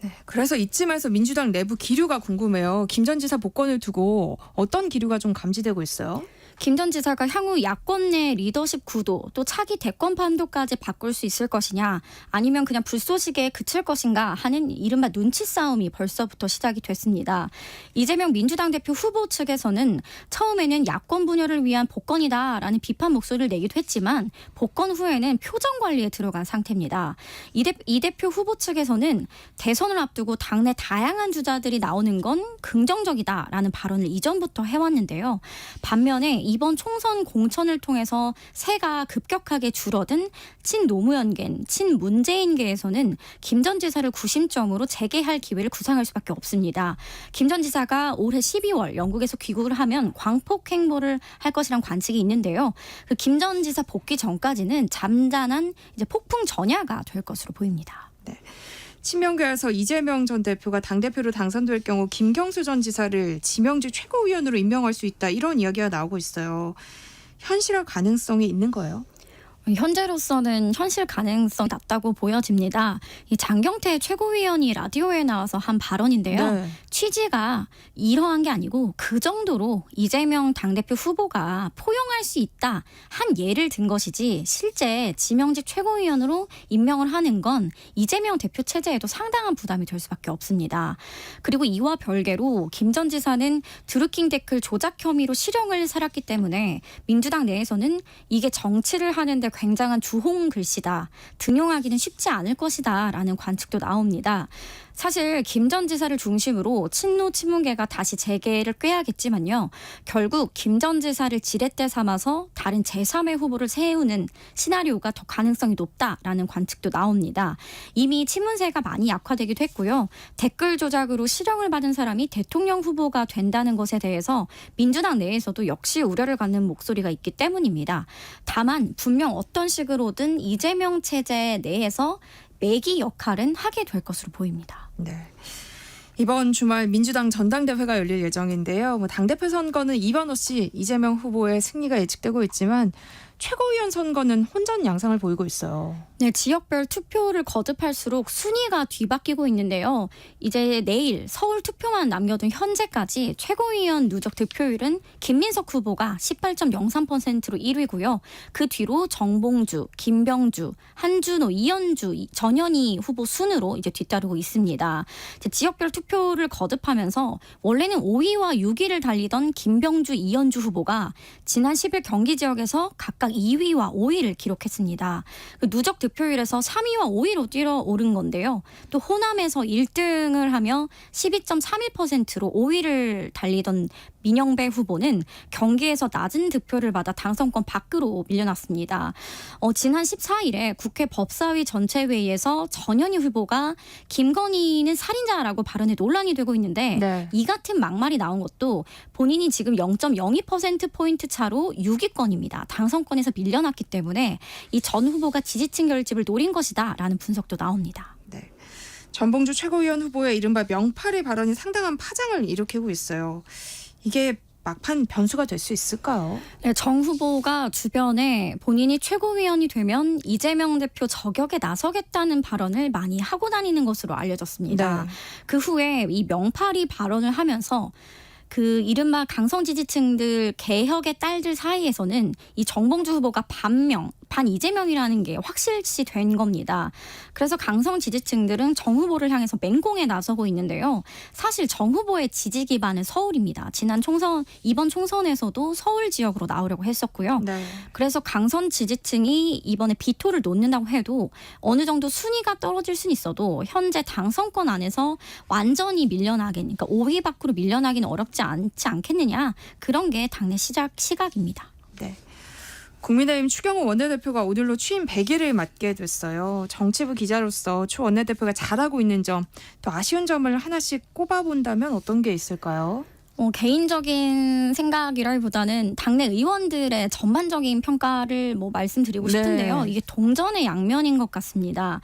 네. 그래서 이쯤에서 민주당 내부 기류가 궁금해요. 김 전 지사 복권을 두고 어떤 기류가 좀 감지되고 있어요? 김 전 지사가 향후 야권 내 리더십 구도 또 차기 대권 판도까지 바꿀 수 있을 것이냐 아니면 그냥 불쏘시개에 그칠 것인가 하는 이른바 눈치 싸움이 벌써부터 시작이 됐습니다. 이재명 민주당 대표 후보 측에서는 처음에는 야권 분열을 위한 복권이다라는 비판 목소리를 내기도 했지만 복권 후에는 표정 관리에 들어간 상태입니다. 이 대표 후보 측에서는 대선을 앞두고 당내 다양한 주자들이 나오는 건 긍정적이다라는 발언을 이전부터 해왔는데요. 반면에 이번 총선 공천을 통해서 세가 급격하게 줄어든 친노무현계, 친문재인계에서는 김 전 지사를 구심점으로 재개할 기회를 구상할 수밖에 없습니다. 김 전 지사가 올해 12월 영국에서 귀국을 하면 광폭 행보를 할 것이란 관측이 있는데요. 그 김 전 지사 복귀 전까지는 잠잠한 이제 폭풍 전야가 될 것으로 보입니다. 네. 친명계에서 이재명 전 대표가 당대표로 당선될 경우 김경수 전 지사를 지명직 최고위원으로 임명할 수 있다 이런 이야기가 나오고 있어요. 현실화 가능성이 있는 거예요? 현재로서는 현실 가능성이 낮다고 보여집니다. 이 장경태 최고위원이 라디오에 나와서 한 발언인데요. 네. 취지가 이러한 게 아니고 그 정도로 이재명 당대표 후보가 포용할 수 있다 한 예를 든 것이지 실제 지명직 최고위원으로 임명을 하는 건 이재명 대표 체제에도 상당한 부담이 될 수밖에 없습니다. 그리고 이와 별개로 김 전 지사는 드루킹 댓글 조작 혐의로 실형을 살았기 때문에 민주당 내에서는 이게 정치를 하는데 굉장한 주홍 글씨다. 등용하기는 쉽지 않을 것이다 라는 관측도 나옵니다. 사실 김 전 지사를 중심으로 친노 친문계가 다시 재개를 꾀하겠지만요. 결국 김 전 지사를 지렛대 삼아서 다른 제3의 후보를 세우는 시나리오가 더 가능성이 높다라는 관측도 나옵니다. 이미 친문세가 많이 약화되기도 했고요. 댓글 조작으로 실형을 받은 사람이 대통령 후보가 된다는 것에 대해서 민주당 내에서도 역시 우려를 갖는 목소리가 있기 때문입니다. 다만 분명 어떤 식으로든 이재명 체제 내에서 매기 역할은 하게 될 것으로 보입니다. 네. 이번 주말 민주당 전당대회가 열릴 예정인데요. 당대표 선거는 이번 없이 이재명 후보의 승리가 예측되고 있지만 최고위원 선거는 혼전 양상을 보이고 있어요. 네, 지역별 투표를 거듭할수록 순위가 뒤바뀌고 있는데요. 이제 내일 서울 투표만 남겨둔 현재까지 최고위원 누적 득표율은 김민석 후보가 18.03%로 1위고요. 그 뒤로 정봉주, 김병주, 한준호, 이현주, 전현희 후보 순으로 이제 뒤따르고 있습니다. 이제 지역별 투표를 거듭하면서 원래는 5위와 6위를 달리던 김병주, 이현주 후보가 지난 10일 경기 지역에서 각각 2위와 5위를 기록했습니다. 그 누적 득표율에서 3위와 5위로 뛰어오른 건데요. 또 호남에서 1등을 하며 12.31%로 5위를 달리던 민영배 후보는 경기에서 낮은 득표를 받아 당선권 밖으로 밀려났습니다. 지난 14일에 국회 법사위 전체회의에서 전현희 후보가 김건희는 살인자라고 발언해 논란이 되고 있는데 네. 이 같은 막말이 나온 것도 본인이 지금 0.02%포인트 차로 6위권입니다. 당선권에서 밀려났기 때문에 이 전 후보가 지지층 결집을 노린 것이다라는 분석도 나옵니다. 네. 전봉주 최고위원 후보의 이른바 명팔의 발언이 상당한 파장을 일으키고 있어요. 이게 막판 변수가 될 수 있을까요? 네, 정 후보가 주변에 본인이 최고위원이 되면 이재명 대표 저격에 나서겠다는 발언을 많이 하고 다니는 것으로 알려졌습니다. 네. 그 후에 이 명팔이 발언을 하면서 그 이른바 강성 지지층들 개혁의 딸들 사이에서는 이 정봉주 후보가 반 이재명이라는 게 확실시 된 겁니다. 그래서 강성 지지층들은 정 후보를 향해서 맹공에 나서고 있는데요. 사실 정 후보의 지지 기반은 서울입니다. 이번 총선에서도 서울 지역으로 나오려고 했었고요. 네. 그래서 강성 지지층이 이번에 비토를 놓는다고 해도 어느 정도 순위가 떨어질 수는 있어도 현재 당선권 안에서 완전히 밀려나긴, 그러니까 5위 밖으로 밀려나기는 어렵지 않지 않겠느냐. 그런 게 당내 시각입니다. 네. 국민의힘 추경호 원내대표가 오늘로 취임 100일을 맞게 됐어요. 정치부 기자로서 추 원내대표가 잘하고 있는 점, 또 아쉬운 점을 하나씩 꼽아본다면 어떤 게 있을까요? 개인적인 생각이라기보다는 당내 의원들의 전반적인 평가를 말씀드리고 싶은데요. 네. 이게 동전의 양면인 것 같습니다.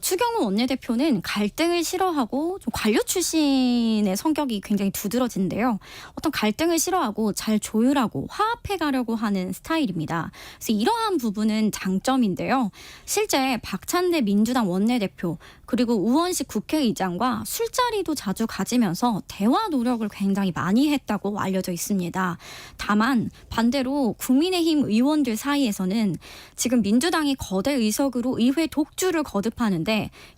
추경호 원내대표는 갈등을 싫어하고 좀 관료 출신의 성격이 굉장히 두드러진데요. 어떤 갈등을 싫어하고 잘 조율하고 화합해 가려고 하는 스타일입니다. 그래서 이러한 부분은 장점인데요. 실제 박찬대 민주당 원내대표 그리고 우원식 국회의장과 술자리도 자주 가지면서 대화 노력을 굉장히 많이 했다고 알려져 있습니다. 다만 반대로 국민의힘 의원들 사이에서는 지금 민주당이 거대 의석으로 의회 독주를 거듭하는데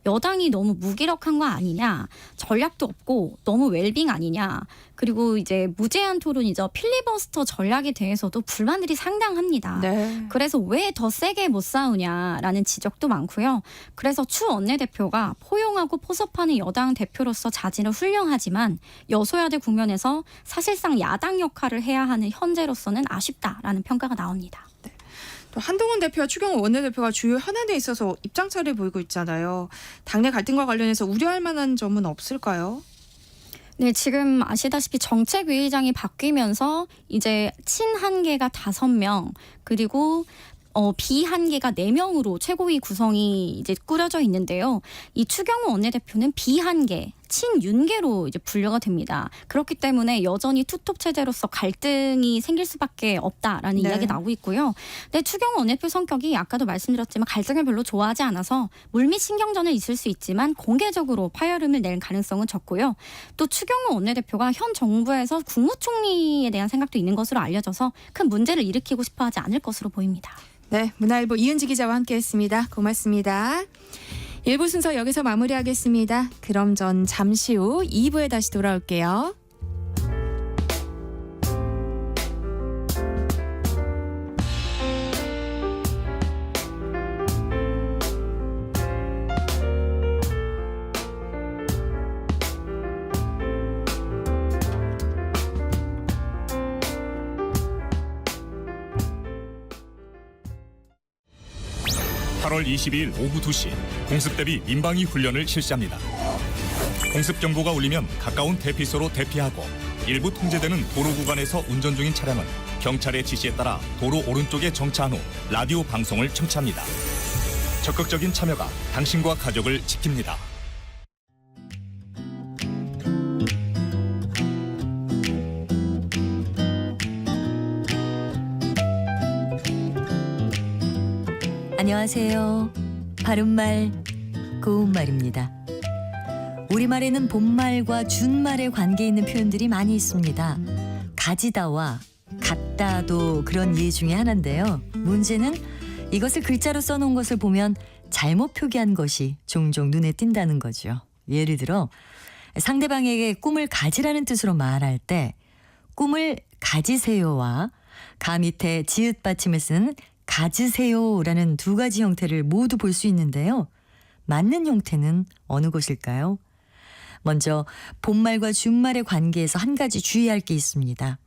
여당이 너무 무기력한 거 아니냐, 전략도 없고 너무 웰빙 아니냐, 그리고 이제 무제한 토론이죠. 필리버스터 전략에 대해서도 불만들이 상당합니다. 네. 그래서 왜 더 세게 못 싸우냐라는 지적도 많고요. 그래서 추 원내대표가 포용하고 포섭하는 여당 대표로서 자질은 훌륭하지만 여소야대 국면에서 사실상 야당 역할을 해야 하는 현재로서는 아쉽다라는 평가가 나옵니다. 또 한동훈 대표와 추경호 원내대표가 주요 현안에 있어서 입장차를 보이고 있잖아요. 당내 갈등과 관련해서 우려할 만한 점은 없을까요? 네, 지금 아시다시피 정책위의장이 바뀌면서 이제 친한계가 5명 그리고 비한계가 4명으로 최고위 구성이 이제 꾸려져 있는데요. 이 추경호 원내대표는 비한계, 친윤계로 이제 분류가 됩니다. 그렇기 때문에 여전히 투톱 체제로서 갈등이 생길 수밖에 없다라는 네. 이야기 나오고 있고요. 근데 추경호 원내대표 성격이 아까도 말씀드렸지만 갈등을 별로 좋아하지 않아서 물밑 신경전은 있을 수 있지만 공개적으로 파열음을 낼 가능성은 적고요. 또 추경호 원내대표가 현 정부에서 국무총리에 대한 생각도 있는 것으로 알려져서 큰 문제를 일으키고 싶어하지 않을 것으로 보입니다. 네, 문화일보 이은지 기자와 함께했습니다. 고맙습니다. 1부 순서 여기서 마무리하겠습니다. 그럼 전 잠시 후 2부에 다시 돌아올게요. 8월 22일 오후 2시 공습 대비 민방위 훈련을 실시합니다. 공습 경보가 울리면 가까운 대피소로 대피하고 일부 통제되는 도로 구간에서 운전 중인 차량은 경찰의 지시에 따라 도로 오른쪽에 정차한 후 라디오 방송을 청취합니다. 적극적인 참여가 당신과 가족을 지킵니다. 안녕하세요. 바른말, 고운말입니다. 우리말에는 본말과 준말의 관계 있는 표현들이 많이 있습니다. 가지다와 같다도 그런 예 중에 하나인데요. 문제는 이것을 글자로 써놓은 것을 보면 잘못 표기한 것이 종종 눈에 띈다는 거죠. 예를 들어 상대방에게 꿈을 가지라는 뜻으로 말할 때 꿈을 가지세요와 가 밑에 지읒 받침을 쓰는 가지세요라는 두 가지 형태를 모두 볼 수 있는데요. 맞는 형태는 어느 것일까요? 먼저 본말과 준말의 관계에서 한 가지 주의할 게 있습니다.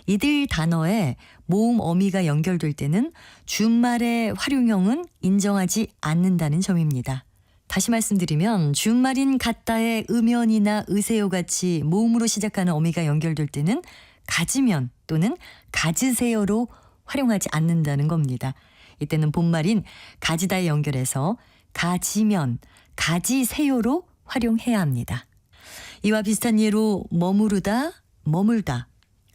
이들 단어에 모음 어미가 연결될 때는 준말의 활용형은 인정하지 않는다는 점입니다. 다시 말씀드리면 준말인 같다의 음연이나 으세요 같이 모음으로 시작하는 어미가 연결될 때는 가지면 또는 가지세요로 활용하지 않는다는 겁니다. 이때는 본말인 가지다에 연결해서 가지면, 가지세요로 활용해야 합니다. 이와 비슷한 예로 머무르다, 머물다,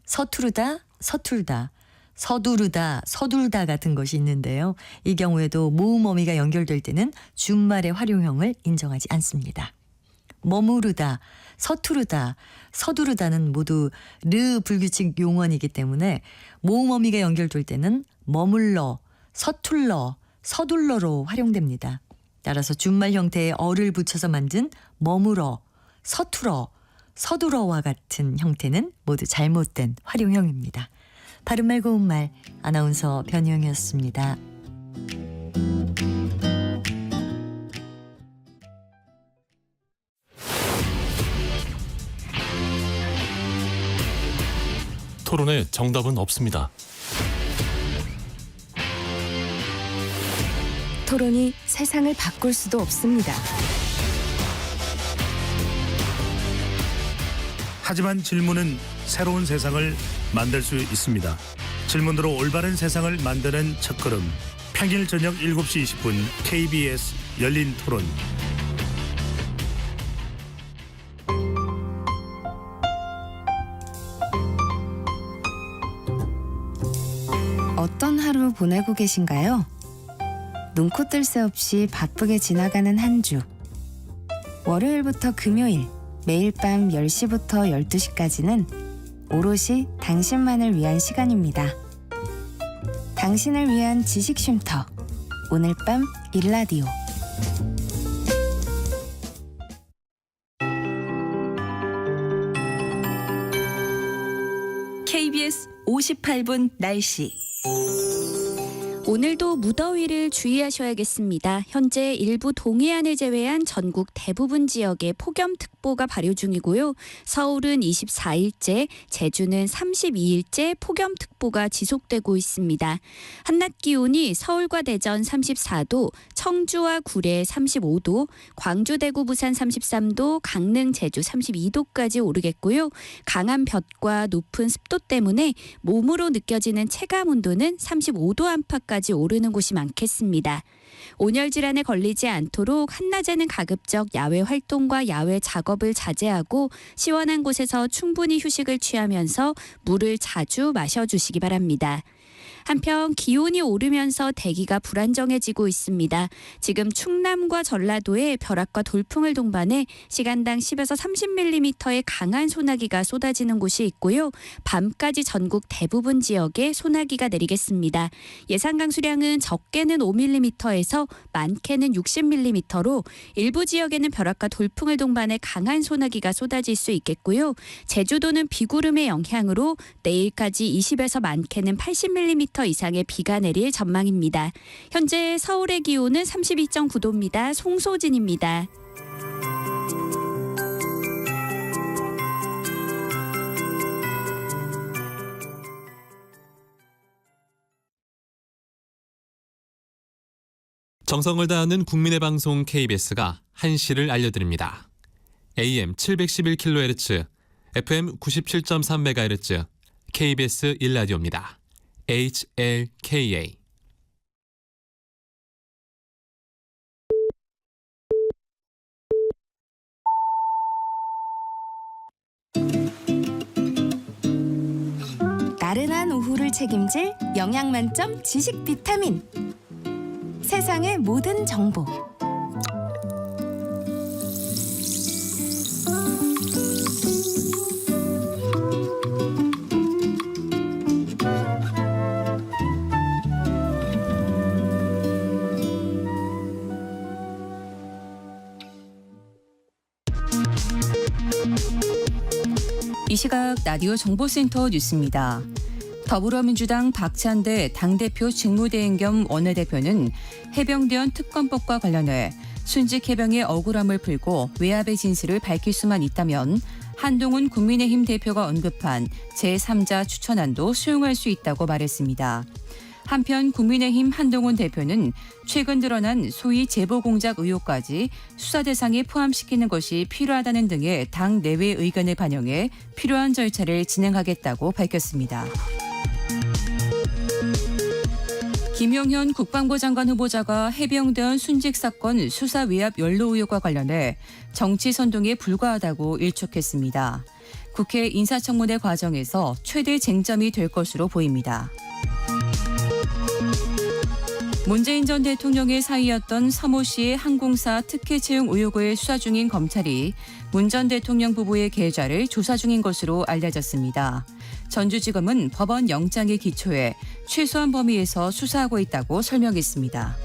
서투르다, 서툴다, 서두르다, 서둘다 같은 것이 있는데요. 이 경우에도 모음 어미가 연결될 때는 준말의 활용형을 인정하지 않습니다. 머무르다, 서투르다, 서두르다는 모두 르 불규칙 용언이기 때문에 모음 어미가 연결될 때는 머물러, 서툴러, 서둘러로 활용됩니다. 따라서 준말 형태의 어를 붙여서 만든 머물어, 서툴어, 서두러와 같은 형태는 모두 잘못된 활용형입니다. 바른말 고운말 아나운서 변희영이었습니다. 토론에 정답은 없습니다. 토론이 세상을 바꿀 수도 없습니다. 하지만 질문은 새로운 세상을 만들 수 있습니다. 질문으로 올바른 세상을 만드는 첫걸음. 평일 저녁 7시 20분 KBS 열린 토론. 어떤 하루 보내고 계신가요? 눈코 뜰 새 없이 바쁘게 지나가는 한 주. 월요일부터 금요일, 매일 밤 10시부터 12시까지는 오롯이 당신만을 위한 시간입니다. 당신을 위한 지식 쉼터. 오늘 밤 일라디오. KBS 58분 날씨. 오늘도 무더위를 주의하셔야겠습니다. 현재 일부 동해안을 제외한 전국 대부분 지역에 폭염특보가 발효 중이고요. 서울은 24일째, 제주는 32일째 폭염특보가 지속되고 있습니다. 한낮 기온이 서울과 대전 34도, 청주와 구례 35도, 광주, 대구, 부산 33도, 강릉, 제주 32도까지 오르겠고요. 강한 볕과 높은 습도 때문에 몸으로 느껴지는 체감 온도는 35도 안팎까지 오르는 곳이 많겠습니다. 온열 질환에 걸리지 않도록 한낮에는 가급적 야외 활동과 야외 작업을 자제하고 시원한 곳에서 충분히 휴식을 취하면서 물을 자주 마셔주시기 바랍니다. 한편 기온이 오르면서 대기가 불안정해지고 있습니다. 지금 충남과 전라도에 벼락과 돌풍을 동반해 시간당 10에서 30mm의 강한 소나기가 쏟아지는 곳이 있고요. 밤까지 전국 대부분 지역에 소나기가 내리겠습니다. 예상 강수량은 적게는 5mm에서 많게는 60mm로 일부 지역에는 벼락과 돌풍을 동반해 강한 소나기가 쏟아질 수 있겠고요. 제주도는 비구름의 영향으로 내일까지 20에서 많게는 80mm 이상의 비가 내릴 전망입니다. 현재 서울의 기온은 32.9도입니다. 송소진입니다. 정성을 다하는 국민의 방송 KBS가 한시를 알려드립니다. AM 711kHz, FM 97.3MHz, KBS 1라디오입니다. HLKA. 나른한 오후를 책임질 영양 만점 지식 비타민. 세상의 모든 정보. 이 시각 라디오 정보센터 뉴스입니다. 더불어민주당 박찬대 당대표 직무대행 겸 원내대표는 해병대원 특검법과 관련해 순직 해병의 억울함을 풀고 외압의 진실을 밝힐 수만 있다면 한동훈 국민의힘 대표가 언급한 제3자 추천안도 수용할 수 있다고 말했습니다. 한편 국민의힘 한동훈 대표는 최근 드러난 소위 제보공작 의혹까지 수사 대상에 포함시키는 것이 필요하다는 등의 당 내외 의견을 반영해 필요한 절차를 진행하겠다고 밝혔습니다. 김용현 국방부 장관 후보자가 해병대원 순직 사건 수사 외압 연루 의혹과 관련해 정치 선동에 불과하다고 일축했습니다. 국회 인사청문회 과정에서 최대 쟁점이 될 것으로 보입니다. 문재인 전 대통령의 사위였던 서모 씨의 항공사 특혜 채용 의혹을 수사 중인 검찰이 문 전 대통령 부부의 계좌를 조사 중인 것으로 알려졌습니다. 전주지검은 법원 영장에 기초해 최소한 범위에서 수사하고 있다고 설명했습니다.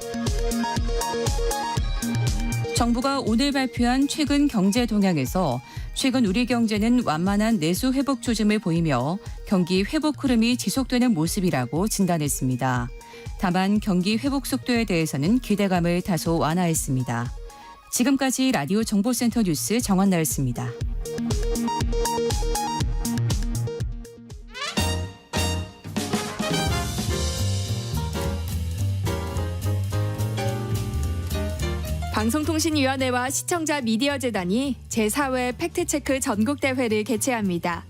정부가 오늘 발표한 최근 경제 동향에서 최근 우리 경제는 완만한 내수 회복 조짐을 보이며 경기 회복 흐름이 지속되는 모습이라고 진단했습니다. 다만 경기 회복 속도에 대해서는 기대감을 다소 완화했습니다. 지금까지 라디오 정보센터 뉴스 정원나였습니다. 방송통신위원회와 시청자 미디어재단이 제4회 팩트체크 전국대회를 개최합니다.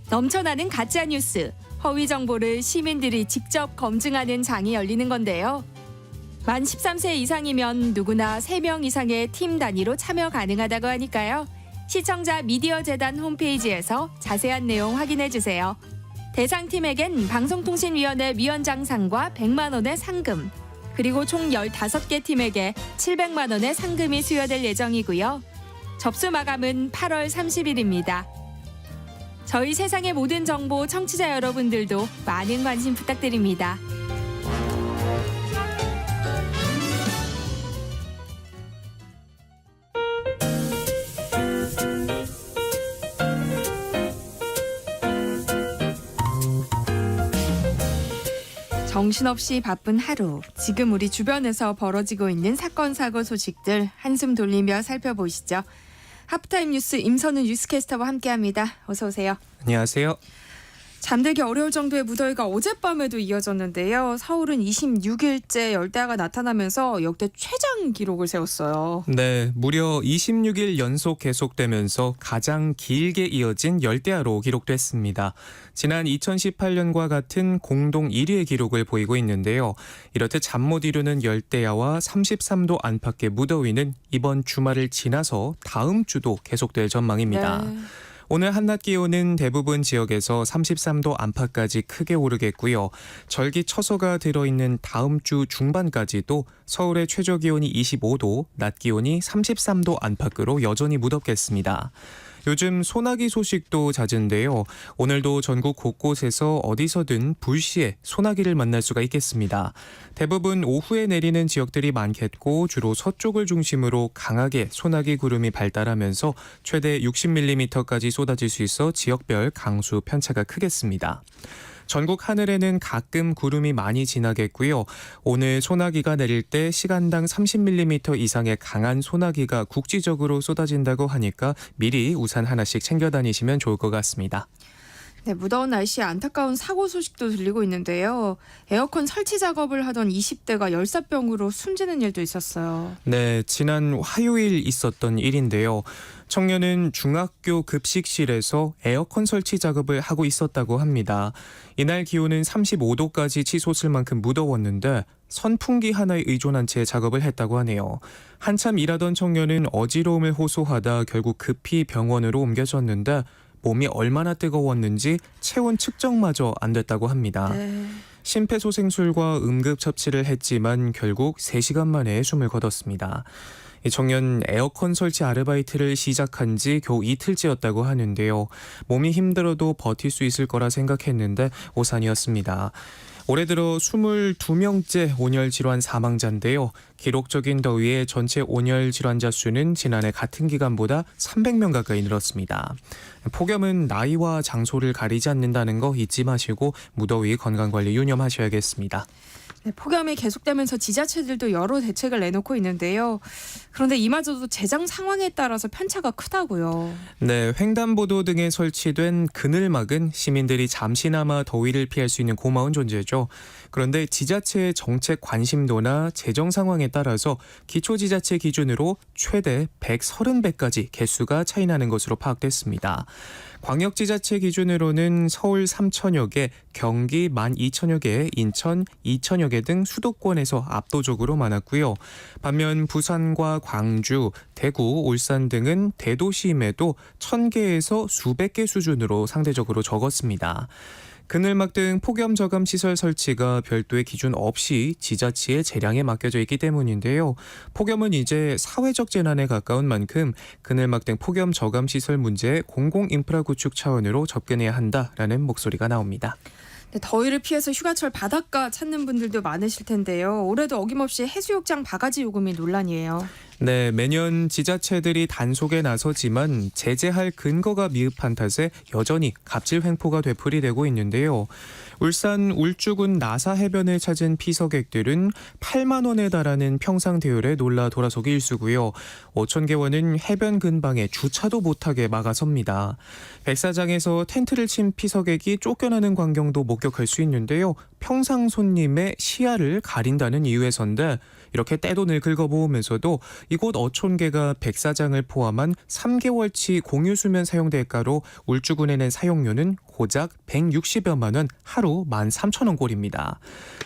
넘쳐나는 가짜뉴스, 허위 정보를 시민들이 직접 검증하는 장이 열리는 건데요. 만 13세 이상이면 누구나 3명 이상의 팀 단위로 참여 가능하다고 하니까요. 시청자 미디어재단 홈페이지에서 자세한 내용 확인해주세요. 대상팀에겐 방송통신위원회 위원장상과 100만 원의 상금, 그리고 총 15개 팀에게 700만 원의 상금이 수여될 예정이고요. 접수 마감은 8월 30일입니다. 저희 세상의 모든 정보 청취자 여러분들도 많은 관심 부탁드립니다. 정신없이 바쁜 하루, 지금 우리 주변에서 벌어지고 있는 사건, 사고 소식들 한숨 돌리며 살펴보시죠. 하프타임 뉴스 임선우 뉴스캐스터와 함께합니다. 어서 오세요. 안녕하세요. 잠들기 어려울 정도의 무더위가 어젯밤에도 이어졌는데요. 서울은 26일째 열대야가 나타나면서 역대 최장 기록을 세웠어요. 네, 무려 26일 연속 계속되면서 가장 길게 이어진 열대야로 기록됐습니다. 지난 2018년과 같은 공동 1위의 기록을 보이고 있는데요. 이렇듯 잠 못 이루는 열대야와 33도 안팎의 무더위는 이번 주말을 지나서 다음 주도 계속될 전망입니다. 네. 오늘 한낮 기온은 대부분 지역에서 33도 안팎까지 크게 오르겠고요. 절기 처서가 들어있는 다음 주 중반까지도 서울의 최저 기온이 25도, 낮 기온이 33도 안팎으로 여전히 무덥겠습니다. 요즘 소나기 소식도 잦은데요. 오늘도 전국 곳곳에서 어디서든 불시에 소나기를 만날 수가 있겠습니다. 대부분 오후에 내리는 지역들이 많겠고 주로 서쪽을 중심으로 강하게 소나기 구름이 발달하면서 최대 60mm까지 쏟아질 수 있어 지역별 강수 편차가 크겠습니다. 전국 하늘에는 가끔 구름이 많이 지나겠고요. 오늘 소나기가 내릴 때 시간당 30mm 이상의 강한 소나기가 국지적으로 쏟아진다고 하니까 미리 우산 하나씩 챙겨 다니시면 좋을 것 같습니다. 네, 무더운 날씨에 안타까운 사고 소식도 들리고 있는데요. 에어컨 설치 작업을 하던 20대가 열사병으로 숨지는 일도 있었어요. 네, 지난 화요일 있었던 일인데요. 청년은 중학교 급식실에서 에어컨 설치 작업을 하고 있었다고 합니다. 이날 기온은 35도까지 치솟을 만큼 무더웠는데 선풍기 하나에 의존한 채 작업을 했다고 하네요. 한참 일하던 청년은 어지러움을 호소하다 결국 급히 병원으로 옮겨졌는데 몸이 얼마나 뜨거웠는지 체온 측정마저 안 됐다고 합니다. 네. 심폐소생술과 응급처치를 했지만 결국 3시간 만에 숨을 거뒀습니다. 이 청년 에어컨 설치 아르바이트를 시작한 지 겨우 이틀째였다고 하는데요. 몸이 힘들어도 버틸 수 있을 거라 생각했는데 오산이었습니다. 올해 들어 22명째 온열 질환 사망자인데요. 기록적인 더위에 전체 온열 질환자 수는 지난해 같은 기간보다 300명 가까이 늘었습니다. 폭염은 나이와 장소를 가리지 않는다는 거 잊지 마시고 무더위 건강관리 유념하셔야겠습니다. 네, 폭염이 계속되면서 지자체들도 여러 대책을 내놓고 있는데요. 그런데 이마저도 재정 상황에 따라서 편차가 크다고요. 네, 횡단보도 등에 설치된 그늘막은 시민들이 잠시나마 더위를 피할 수 있는 고마운 존재죠. 그런데 지자체의 정책 관심도나 재정 상황에 따라서 기초지자체 기준으로 최대 130배까지 개수가 차이나는 것으로 파악됐습니다. 광역지자체 기준으로는 서울 3천여 개, 경기 12,000여 개, 인천 2,000여 개 등 수도권에서 압도적으로 많았고요. 반면 부산과 광주, 대구, 울산 등은 대도시임에도 1,000개에서 수백 개 수준으로 상대적으로 적었습니다. 그늘막 등 폭염 저감 시설 설치가 별도의 기준 없이 지자체의 재량에 맡겨져 있기 때문인데요. 폭염은 이제 사회적 재난에 가까운 만큼 그늘막 등 폭염 저감 시설 문제에 공공 인프라 구축 차원으로 접근해야 한다라는 목소리가 나옵니다. 네, 더위를 피해서 휴가철 바닷가 찾는 분들도 많으실 텐데요. 올해도 어김없이 해수욕장 바가지 요금이 논란이에요. 네, 매년 지자체들이 단속에 나서지만 제재할 근거가 미흡한 탓에 여전히 갑질 횡포가 되풀이되고 있는데요. 울산 울주군 나사 해변을 찾은 피서객들은 8만 원에 달하는 평상 대여에 놀라 돌아서기 일쑤고요. 5천 개원은 해변 근방에 주차도 못하게 막아섭니다. 백사장에서 텐트를 친 피서객이 쫓겨나는 광경도 목격할 수 있는데요. 평상 손님의 시야를 가린다는 이유에서인데 이렇게 떼돈을 긁어모으면서도 이곳 어촌계가 백사장을 포함한 3개월치 공유수면 사용 대가로 울주군에 낸 사용료는 고작 160여만 원, 하루 13,000원 꼴입니다.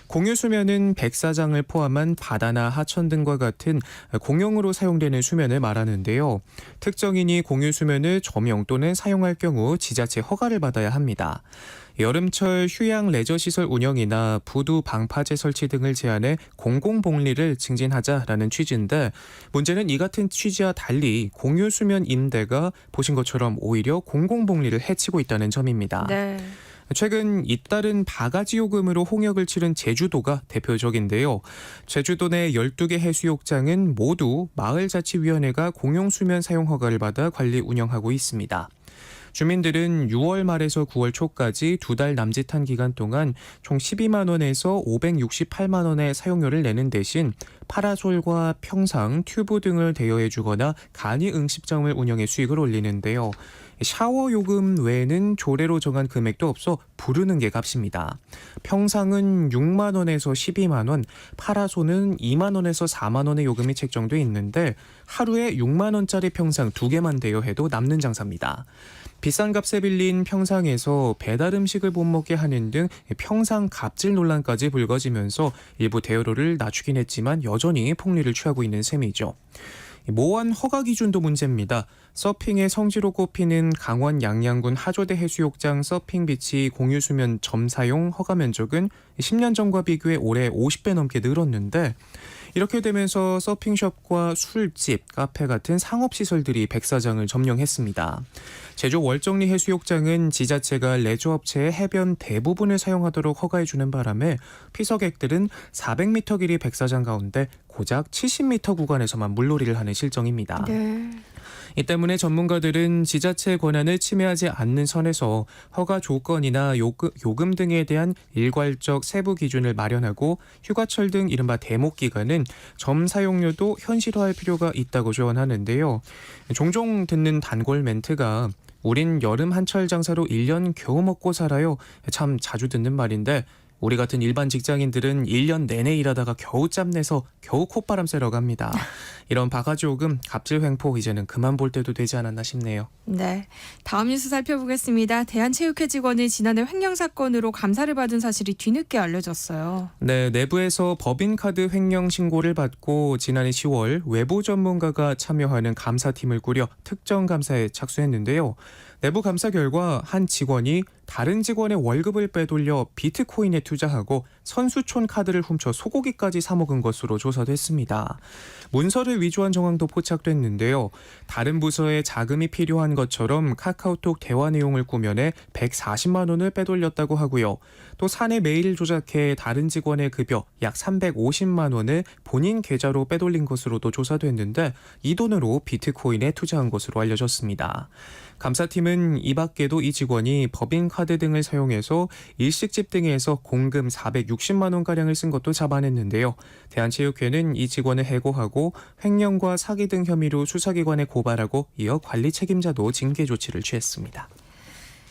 공유수면은 백사장을 포함한 바다나 하천 등과 같은 공용으로 사용되는 수면을 말하는데요. 특정인이 공유수면을 점용 또는 사용할 경우 지자체 허가를 받아야 합니다. 여름철 휴양 레저시설 운영이나 부두 방파제 설치 등을 제한해 공공복리를 증진하자라는 취지인데 문제는 이 같은 취지와 달리 공유수면 임대가 보신 것처럼 오히려 공공복리를 해치고 있다는 점입니다. 네. 최근 잇따른 바가지 요금으로 홍역을 치른 제주도가 대표적인데요. 제주도 내 12개 해수욕장은 모두 마을자치위원회가 공용수면 사용 허가를 받아 관리 운영하고 있습니다. 주민들은 6월 말에서 9월 초까지 2달 남짓한 기간 동안 총 12만 원에서 568만 원의 사용료를 내는 대신 파라솔과 평상, 튜브 등을 대여해 주거나 간이 응집점을 운영해 수익을 올리는데요. 샤워 요금 외에는 조례로 정한 금액도 없어 부르는 게 값입니다. 평상은 6만 원에서 12만 원, 파라솔은 2만 원에서 4만 원의 요금이 책정돼 있는데 하루에 6만 원짜리 평상 2개만 대여해도 남는 장사입니다. 비싼 값에 빌린 평상에서 배달 음식을 못 먹게 하는 등 평상 갑질 논란까지 불거지면서 일부 대여료를 낮추긴 했지만 여전히 폭리를 취하고 있는 셈이죠. 모원 허가 기준도 문제입니다. 서핑의 성지로 꼽히는 강원 양양군 하조대 해수욕장 서핑비치 공유수면 점사용 허가 면적은 10년 전과 비교해 올해 50배 넘게 늘었는데 이렇게 되면서 서핑숍과 술집, 카페 같은 상업시설들이 백사장을 점령했습니다. 제주 월정리 해수욕장은 지자체가 레저업체의 해변 대부분을 사용하도록 허가해주는 바람에 피서객들은 400m 길이 백사장 가운데 고작 70m 구간에서만 물놀이를 하는 실정입니다. 네. 이 때문에 전문가들은 지자체의 권한을 침해하지 않는 선에서 허가 조건이나 요금 등에 대한 일괄적 세부 기준을 마련하고 휴가철 등 이른바 대목 기간은 점 사용료도 현실화할 필요가 있다고 조언하는데요. 종종 듣는 단골 멘트가 우린 여름 한철 장사로 1년 겨우 먹고 살아요. 참 자주 듣는 말인데 우리 같은 일반 직장인들은 1년 내내 일하다가 겨우 짬내서 겨우 콧바람 쐬러 갑니다. 이런 바가지 요금, 갑질 횡포 이제는 그만 볼 때도 되지 않았나 싶네요. 네, 다음 뉴스 살펴보겠습니다. 대한체육회 직원이 지난해 횡령 사건으로 감사를 받은 사실이 뒤늦게 알려졌어요. 네, 내부에서 법인카드 횡령 신고를 받고 지난해 10월 외부 전문가가 참여하는 감사팀을 꾸려 특정 감사에 착수했는데요. 내부 감사 결과 한 직원이 다른 직원의 월급을 빼돌려 비트코인에 투자하고 선수촌 카드를 훔쳐 소고기까지 사 먹은 것으로 조사됐습니다. 문서를 위조한 정황도 포착됐는데요. 다른 부서에 자금이 필요한 것처럼 카카오톡 대화 내용을 꾸며내 140만 원을 빼돌렸다고 하고요. 또 사내 메일을 조작해 다른 직원의 급여 약 350만 원을 본인 계좌로 빼돌린 것으로도 조사됐는데 이 돈으로 비트코인에 투자한 것으로 알려졌습니다. 감사팀은 이 밖에도 이 직원이 법인카드 등을 사용해서 일식집 등에서 공금 460만 원가량을 쓴 것도 잡아냈는데요. 대한체육회는 이 직원을 해고하고 횡령과 사기 등 혐의로 수사기관에 고발하고 이어 관리 책임자도 징계 조치를 취했습니다.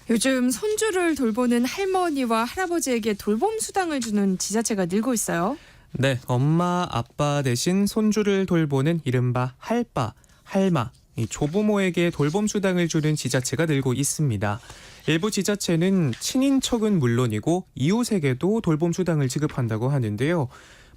요즘 손주를 돌보는 할머니와 할아버지에게 돌봄 수당을 주는 지자체가 늘고 있어요. 네, 엄마, 아빠 대신 손주를 돌보는 이른바 할바, 할마, 이 조부모에게 돌봄 수당을 주는 지자체가 늘고 있습니다. 일부 지자체는 친인척은 물론이고 이웃에게도 돌봄 수당을 지급한다고 하는데요.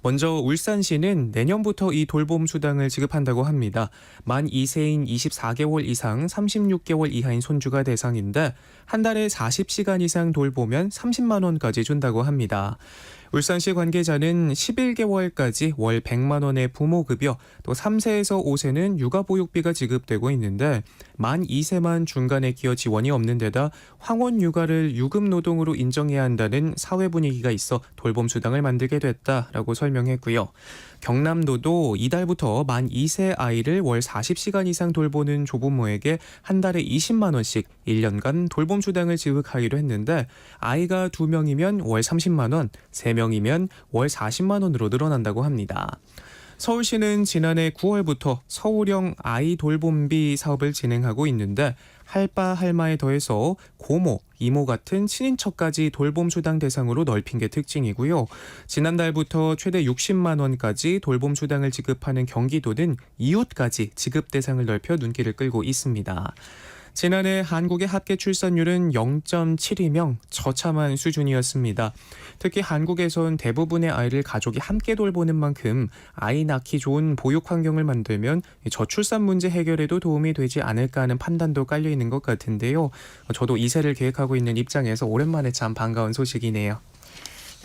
먼저 울산시는 내년부터 이 돌봄 수당을 지급한다고 합니다. 만 2세인 24개월 이상 36개월 이하인 손주가 대상인데 한 달에 40시간 이상 돌보면 30만 원까지 준다고 합니다. 울산시 관계자는 11개월까지 월 100만 원의 부모급여, 또 3세에서 5세는 육아보육비가 지급되고 있는데 만 2세만 중간에 기여 지원이 없는 데다 황혼 육아를 유급노동으로 인정해야 한다는 사회 분위기가 있어 돌봄 수당을 만들게 됐다라고 설명했고요. 경남도도 이달부터 만 2세 아이를 월 40시간 이상 돌보는 조부모에게 한 달에 20만 원씩 1년간 돌봄 수당을 지급하기로 했는데 아이가 2명이면 월 30만 원, 3명이면 월 40만 원으로 늘어난다고 합니다. 서울시는 지난해 9월부터 서울형 아이 돌봄비 사업을 진행하고 있는데 할바, 할마에 더해서 고모, 이모 같은 친인척까지 돌봄 수당 대상으로 넓힌 게 특징이고요. 지난달부터 최대 60만 원까지 돌봄 수당을 지급하는 경기도는 이웃까지 지급 대상을 넓혀 눈길을 끌고 있습니다. 지난해 한국의 합계 출산율은 0.72명, 처참한 수준이었습니다. 특히 한국에선 대부분의 아이를 가족이 함께 돌보는 만큼 아이 낳기 좋은 보육 환경을 만들면 저출산 문제 해결에도 도움이 되지 않을까 하는 판단도 깔려 있는 것 같은데요. 저도 2세를 계획하고 있는 입장에서 오랜만에 참 반가운 소식이네요.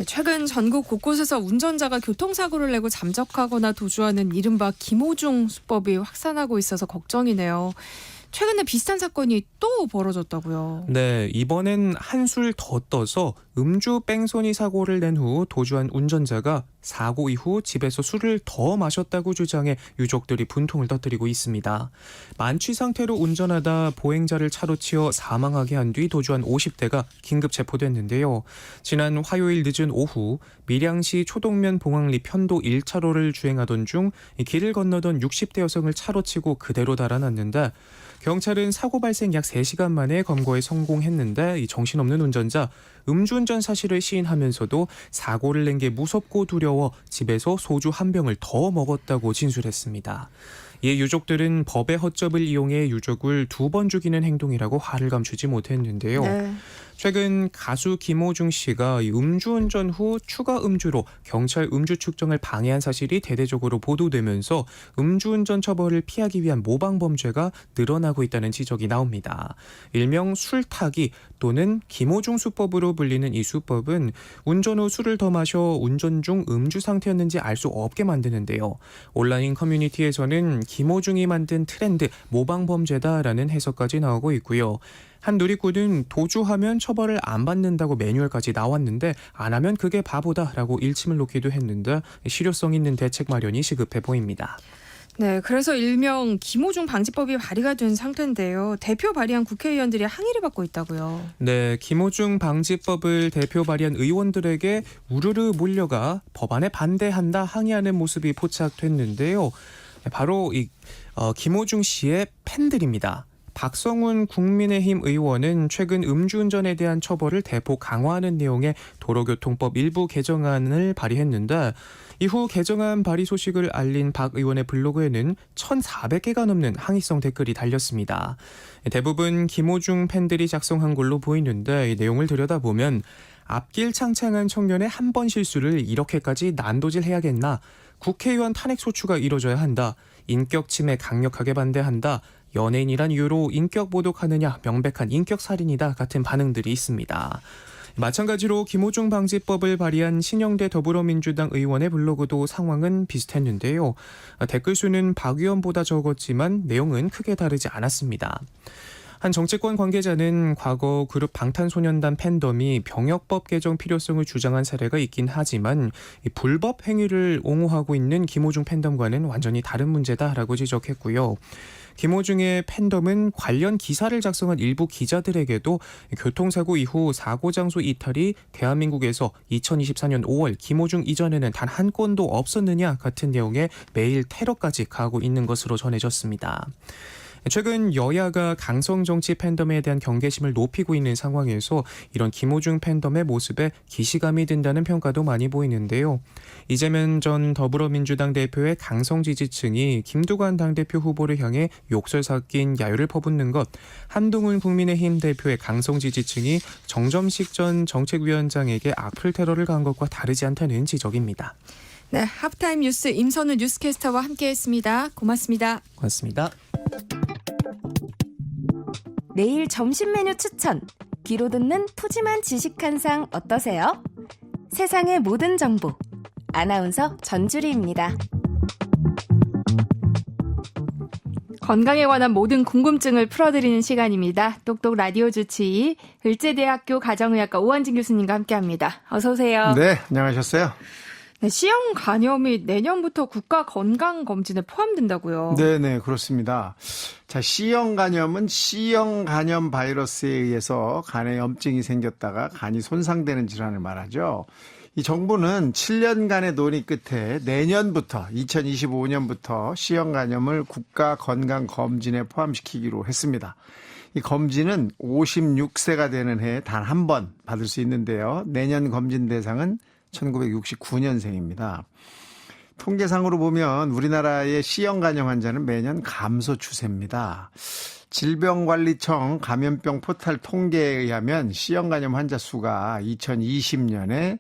최근 전국 곳곳에서 운전자가 교통사고를 내고 잠적하거나 도주하는 이른바 김오중 수법이 확산하고 있어서 걱정이네요. 최근에 비슷한 사건이 또 벌어졌다고요. 네, 이번엔 한술 더 떠서 음주 뺑소니 사고를 낸 후 도주한 운전자가 사고 이후 집에서 술을 더 마셨다고 주장해 유족들이 분통을 터뜨리고 있습니다. 만취 상태로 운전하다 보행자를 차로 치어 사망하게 한 뒤 도주한 50대가 긴급 체포됐는데요. 지난 화요일 늦은 오후 밀양시 초동면 봉황리 편도 1차로를 주행하던 중 길을 건너던 60대 여성을 차로 치고 그대로 달아났는데 경찰은 사고 발생 약 3시간 만에 검거에 성공했는데 이 정신없는 운전자 음주운전 사실을 시인하면서도 사고를 낸 게 무섭고 두려워 집에서 소주 한 병을 더 먹었다고 진술했습니다. 이에 유족들은 법의 허점을 이용해 유족을 2번 죽이는 행동이라고 화를 감추지 못했는데요. 네. 최근 가수 김오중 씨가 음주운전 후 추가 음주로 경찰 음주 측정을 방해한 사실이 대대적으로 보도되면서 음주운전 처벌을 피하기 위한 모방범죄가 늘어나고 있다는 지적이 나옵니다. 일명 술타기 또는 김오중 수법으로 불리는 이 수법은 운전 후 술을 더 마셔 운전 중 음주 상태였는지 알 수 없게 만드는데요. 온라인 커뮤니티에서는 김오중이 만든 트렌드 모방범죄다라는 해석까지 나오고 있고요. 한 누리꾼은 도주하면 처벌을 안 받는다고 매뉴얼까지 나왔는데 안 하면 그게 바보다라고 일침을 놓기도 했는데 실효성 있는 대책 마련이 시급해 보입니다. 네, 그래서 일명 김오중 방지법이 발의가 된 상태인데요. 대표 발의한 국회의원들이 항의를 받고 있다고요. 네, 김오중 방지법을 대표 발의한 의원들에게 우르르 몰려가 법안에 반대한다 항의하는 모습이 포착됐는데요. 바로 이 김오중 씨의 팬들입니다. 박성훈 국민의힘 의원은 최근 음주운전에 대한 처벌을 대폭 강화하는 내용의 도로교통법 일부 개정안을 발의했는데 이후 개정안 발의 소식을 알린 박 의원의 블로그에는 1,400개가 넘는 항의성 댓글이 달렸습니다. 대부분 김호중 팬들이 작성한 걸로 보이는데 이 내용을 들여다보면 앞길 창창한 청년의 한 번 실수를 이렇게까지 난도질해야겠나? 국회의원 탄핵 소추가 이뤄져야 한다. 인격 침해 강력하게 반대한다. 연예인이란 이유로 인격 모독하느냐? 명백한 인격 살인이다. 같은 반응들이 있습니다. 마찬가지로 김호중 방지법을 발의한 신영대 더불어민주당 의원의 블로그도 상황은 비슷했는데요. 댓글 수는 박 의원보다 적었지만 내용은 크게 다르지 않았습니다. 한 정치권 관계자는 과거 그룹 방탄소년단 팬덤이 병역법 개정 필요성을 주장한 사례가 있긴 하지만 이 불법 행위를 옹호하고 있는 김호중 팬덤과는 완전히 다른 문제다라고 지적했고요. 김호중의 팬덤은 관련 기사를 작성한 일부 기자들에게도 교통사고 이후 사고 장소 이탈이 대한민국에서 2024년 5월 김호중 이전에는 단 한 건도 없었느냐 같은 내용의 메일 테러까지 가하고 있는 것으로 전해졌습니다. 최근 여야가 강성정치 팬덤에 대한 경계심을 높이고 있는 상황에서 이런 김호중 팬덤의 모습에 기시감이 든다는 평가도 많이 보이는데요. 이재명 전 더불어민주당 대표의 강성 지지층이 김두관 당대표 후보를 향해 욕설 섞인 야유를 퍼붓는 것, 한동훈 국민의힘 대표의 강성 지지층이 정점식 전 정책위원장에게 악플 테러를 가한 것과 다르지 않다는 지적입니다. 네, 하프타임 뉴스 임선우 뉴스캐스터와 함께했습니다. 고맙습니다. 고맙습니다. 내일 점심 메뉴 추천. 귀로 듣는 푸짐한 지식 한 상 어떠세요? 세상의 모든 정보. 아나운서 전주리입니다. 건강에 관한 모든 궁금증을 풀어드리는 시간입니다. 똑똑 라디오 주치의 을제대학교 가정의학과 오한진 교수님과 함께합니다. 어서 오세요. 네, 안녕하셨어요. 네, C형 간염이 내년부터 국가 건강검진에 포함된다고요. 네, 그렇습니다. 자, C형 간염은 C형 간염 바이러스에 의해서 간에 염증이 생겼다가 간이 손상되는 질환을 말하죠. 이 정부는 7년간의 논의 끝에 내년부터 2025년부터 C형 간염을 국가 건강검진에 포함시키기로 했습니다. 이 검진은 56세가 되는 해에 단 한 번 받을 수 있는데요. 내년 검진 대상은 1969년생입니다. 통계상으로 보면 우리나라의 C형 간염 환자는 매년 감소 추세입니다. 질병관리청 감염병 포털 통계에 의하면 C형 간염 환자 수가 2020년에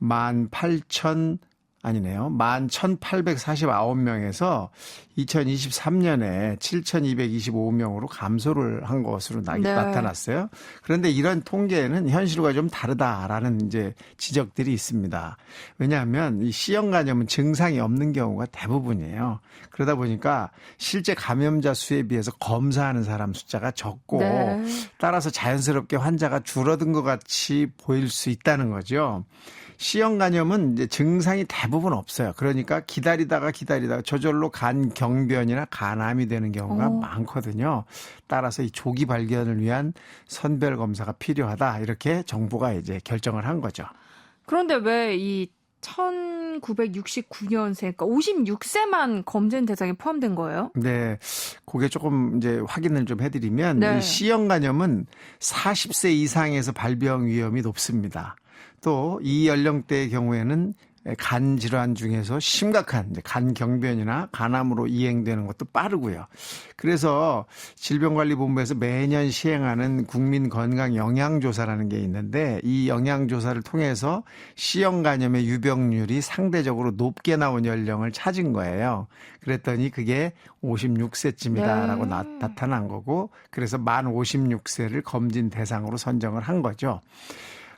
11,849명에서 2023년에 7,225명으로 감소를 한 것으로 나타났어요. 그런데 이런 통계는 현실과 좀 다르다라는 이제 지적들이 있습니다. 왜냐하면 이 C형 간염은 증상이 없는 경우가 대부분이에요. 그러다 보니까 실제 감염자 수에 비해서 검사하는 사람 숫자가 적고 따라서 자연스럽게 환자가 줄어든 것 같이 보일 수 있다는 거죠. C형 간염은 이제 증상이 대부분 없어요. 그러니까 기다리다가 저절로 간 경변이나 간암이 되는 경우가 많거든요. 따라서 이 조기 발견을 위한 선별 검사가 필요하다. 이렇게 정부가 이제 결정을 한 거죠. 그런데 왜 이 1969년생, 그러니까 56세만 검진 대상에 포함된 거예요? 네. 그게 조금 이제 확인을 좀 해드리면 이 C형 간염은 40세 이상에서 발병 위험이 높습니다. 또 이 연령대의 경우에는 간 질환 중에서 심각한 간 경변이나 간암으로 이행되는 것도 빠르고요. 그래서 질병관리본부에서 매년 시행하는 국민건강영양조사라는 게 있는데 이 영양조사를 통해서 C형 간염의 유병률이 상대적으로 높게 나온 연령을 찾은 거예요. 그랬더니 그게 56세쯤이다라고 나타난 거고 그래서 만 56세를 검진 대상으로 선정을 한 거죠.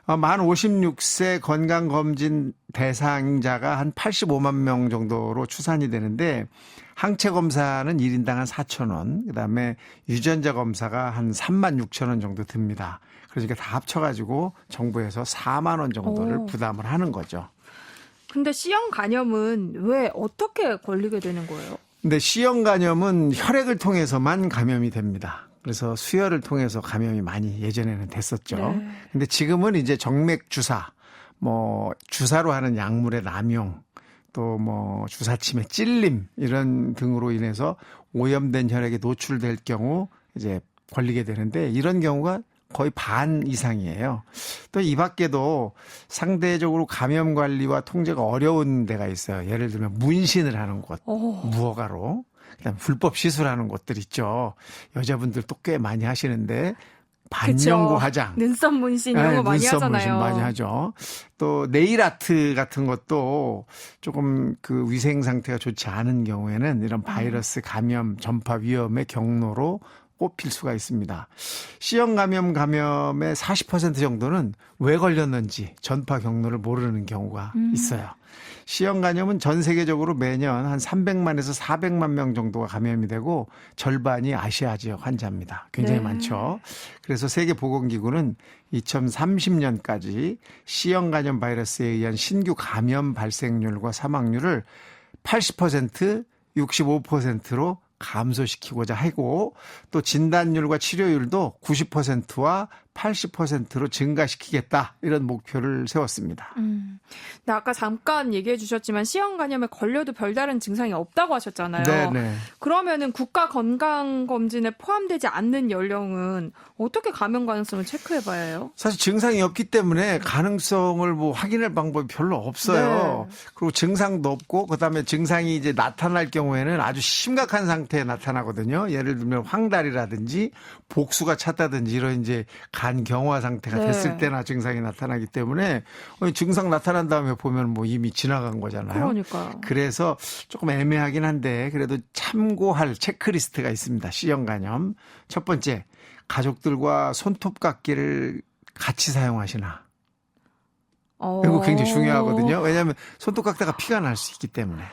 만 56세 건강검진 대상자가 한 85만 명 정도로 추산이 되는데 항체 검사는 1인당 한 4,000원, 그다음에 유전자 검사가 한 3만 6천 원 정도 듭니다. 그러니까 다 합쳐가지고 정부에서 4만 원 정도를 부담을 하는 거죠. 근데 C형 간염은 왜 어떻게 걸리게 되는 거예요? 근데 C형 간염은 혈액을 통해서만 감염이 됩니다. 그래서 수혈을 통해서 감염이 많이 예전에는 됐었죠. 근데 지금은 이제 정맥 주사, 주사로 하는 약물의 남용, 또 주사침의 찔림 이런 등으로 인해서 오염된 혈액에 노출될 경우 이제 걸리게 되는데 이런 경우가 거의 반 이상이에요. 또 이 밖에도 상대적으로 감염 관리와 통제가 어려운 데가 있어요. 예를 들면 문신을 하는 곳, 무허가로. 그다음 불법 시술하는 곳들 있죠. 여자분들도 꽤 많이 하시는데 반영구 화장, 눈썹 문신 이런 거 많이 눈썹 하잖아요. 문신 많이 하죠. 또 네일 아트 같은 것도 조금 그 위생 상태가 좋지 않은 경우에는 이런 바이러스 감염 전파 위험의 경로로 꼽힐 수가 있습니다. C형 감염의 40% 정도는 왜 걸렸는지 전파 경로를 모르는 경우가 있어요. C형 감염은 전 세계적으로 매년 한 300만에서 400만 명 정도가 감염이 되고 절반이 아시아 지역 환자입니다. 굉장히 많죠. 그래서 세계보건기구는 2030년까지 C형 감염 바이러스에 의한 신규 감염 발생률과 사망률을 80%, 65%로 감소시키고자 하고 또 진단율과 치료율도 90%와 80%로 증가시키겠다 이런 목표를 세웠습니다. 근데 아까 잠깐 얘기해 주셨지만 C형 감염에 걸려도 별다른 증상이 없다고 하셨잖아요. 네네. 그러면은 국가 건강검진에 포함되지 않는 연령은 어떻게 감염 가능성을 체크해봐야 해요? 사실 증상이 없기 때문에 가능성을 뭐 확인할 방법이 별로 없어요. 네. 그리고 증상도 없고 그다음에 증상이 이제 나타날 경우에는 아주 심각한 상태에 나타나거든요. 예를 들면 황달이라든지 복수가 찼다든지 이런 이제 간 경화 상태가 됐을 때나 증상이 나타나기 때문에 증상 나타난 다음에 보면 뭐 이미 지나간 거잖아요. 그러니까요. 그래서 조금 애매하긴 한데 그래도 참고할 체크리스트가 있습니다. C형 감염. 첫 번째, 가족들과 손톱깎이를 같이 사용하시나. 이거 굉장히 중요하거든요. 왜냐하면 손톱 깎다가 피가 날 수 있기 때문에.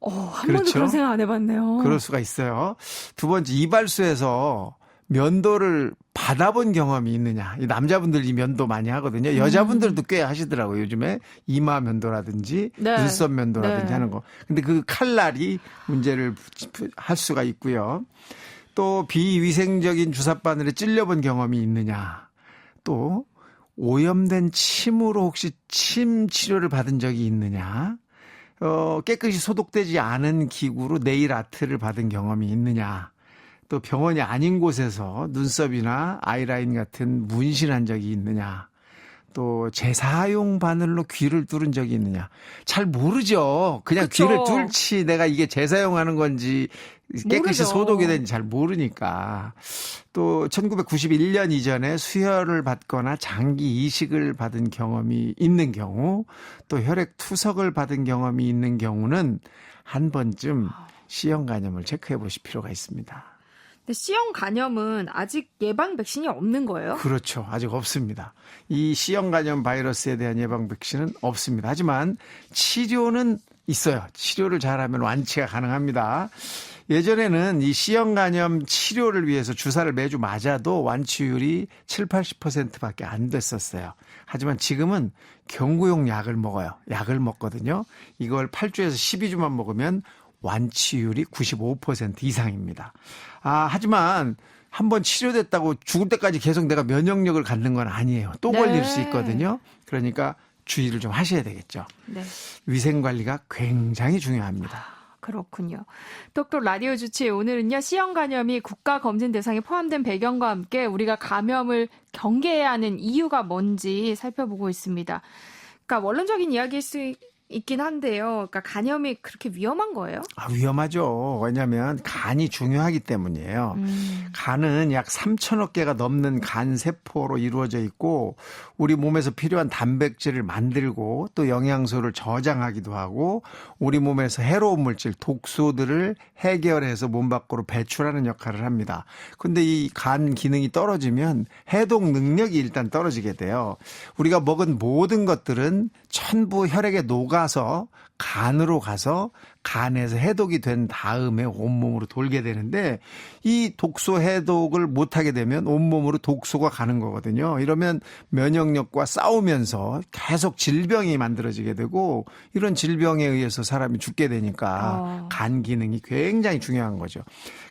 한 번도 그런 생각 안 해봤네요. 그럴 수가 있어요. 두 번째, 이발소에서 면도를 받아본 경험이 있느냐. 이 남자분들 이 면도 많이 하거든요. 여자분들도 꽤 하시더라고요. 요즘에 이마 면도라든지 눈썹 면도라든지 하는 거. 근데 그 칼날이 문제를 할 수가 있고요. 또 비위생적인 주사바늘에 찔려본 경험이 있느냐. 또 오염된 침으로 혹시 침 치료를 받은 적이 있느냐. 깨끗이 소독되지 않은 기구로 네일 아트를 받은 경험이 있느냐. 또 병원이 아닌 곳에서 눈썹이나 아이라인 같은 문신한 적이 있느냐. 또 재사용 바늘로 귀를 뚫은 적이 있느냐. 잘 모르죠. 그냥 그쵸. 귀를 뚫지 내가 이게 재사용하는 건지 깨끗이 모르죠. 소독이 되는지 잘 모르니까. 또 1991년 이전에 수혈을 받거나 장기 이식을 받은 경험이 있는 경우 또 혈액 투석을 받은 경험이 있는 경우는 한 번쯤 C형 감염을 체크해 보실 필요가 있습니다. 근데 C형 감염은 아직 예방 백신이 없는 거예요? 그렇죠. 아직 없습니다. 이 C형 감염 바이러스에 대한 예방 백신은 없습니다. 하지만 치료는 있어요. 치료를 잘하면 완치가 가능합니다. 예전에는 이 C형 감염 치료를 위해서 주사를 매주 맞아도 완치율이 7, 80%밖에 안 됐었어요. 하지만 지금은 경구용 약을 먹어요. 약을 먹거든요. 이걸 8주에서 12주만 먹으면 완치율이 95% 이상입니다. 하지만 한번 치료됐다고 죽을 때까지 계속 내가 면역력을 갖는 건 아니에요. 또 걸릴 수 있거든요. 그러니까 주의를 좀 하셔야 되겠죠. 네. 위생 관리가 굉장히 중요합니다. 그렇군요. 똑똑 라디오 주치의 오늘은요. C형 감염이 국가 검진 대상에 포함된 배경과 함께 우리가 감염을 경계해야 하는 이유가 뭔지 살펴보고 있습니다. 그러니까 원론적인 이야기일 수 있긴 한데요. 그러니까 간염이 그렇게 위험한 거예요? 위험하죠. 왜냐하면 간이 중요하기 때문이에요. 간은 약 3천억 개가 넘는 간 세포로 이루어져 있고 우리 몸에서 필요한 단백질을 만들고 또 영양소를 저장하기도 하고 우리 몸에서 해로운 물질, 독소들을 해결해서 몸 밖으로 배출하는 역할을 합니다. 근데 이 간 기능이 떨어지면 해독 능력이 일단 떨어지게 돼요. 우리가 먹은 모든 것들은 전부 혈액에 녹아서 간으로 가서 간에서 해독이 된 다음에 온몸으로 돌게 되는데 이 독소 해독을 못하게 되면 온몸으로 독소가 가는 거거든요. 이러면 면역력과 싸우면서 계속 질병이 만들어지게 되고 이런 질병에 의해서 사람이 죽게 되니까 간 기능이 굉장히 중요한 거죠.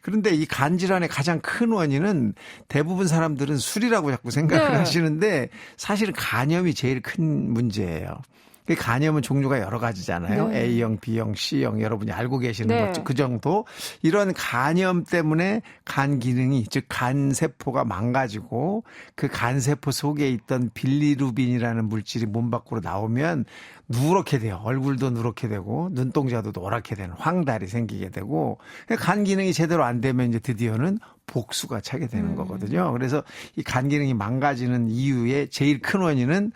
그런데 이 간 질환의 가장 큰 원인은 대부분 사람들은 술이라고 자꾸 생각을 하시는데 사실은 간염이 제일 큰 문제예요. 그 간염은 종류가 여러 가지잖아요. 네. A형, B형, C형 여러분이 알고 계시는 네. 거죠. 그 정도. 이런 간염 때문에 간 기능이 즉 간세포가 망가지고 그 간세포 속에 있던 빌리루빈이라는 물질이 몸 밖으로 나오면 누렇게 돼요. 얼굴도 누렇게 되고 눈동자도 노랗게 되는 황달이 생기게 되고 간 기능이 제대로 안 되면 이제 드디어는 복수가 차게 되는 거거든요. 그래서 이 간 기능이 망가지는 이유의 제일 큰 원인은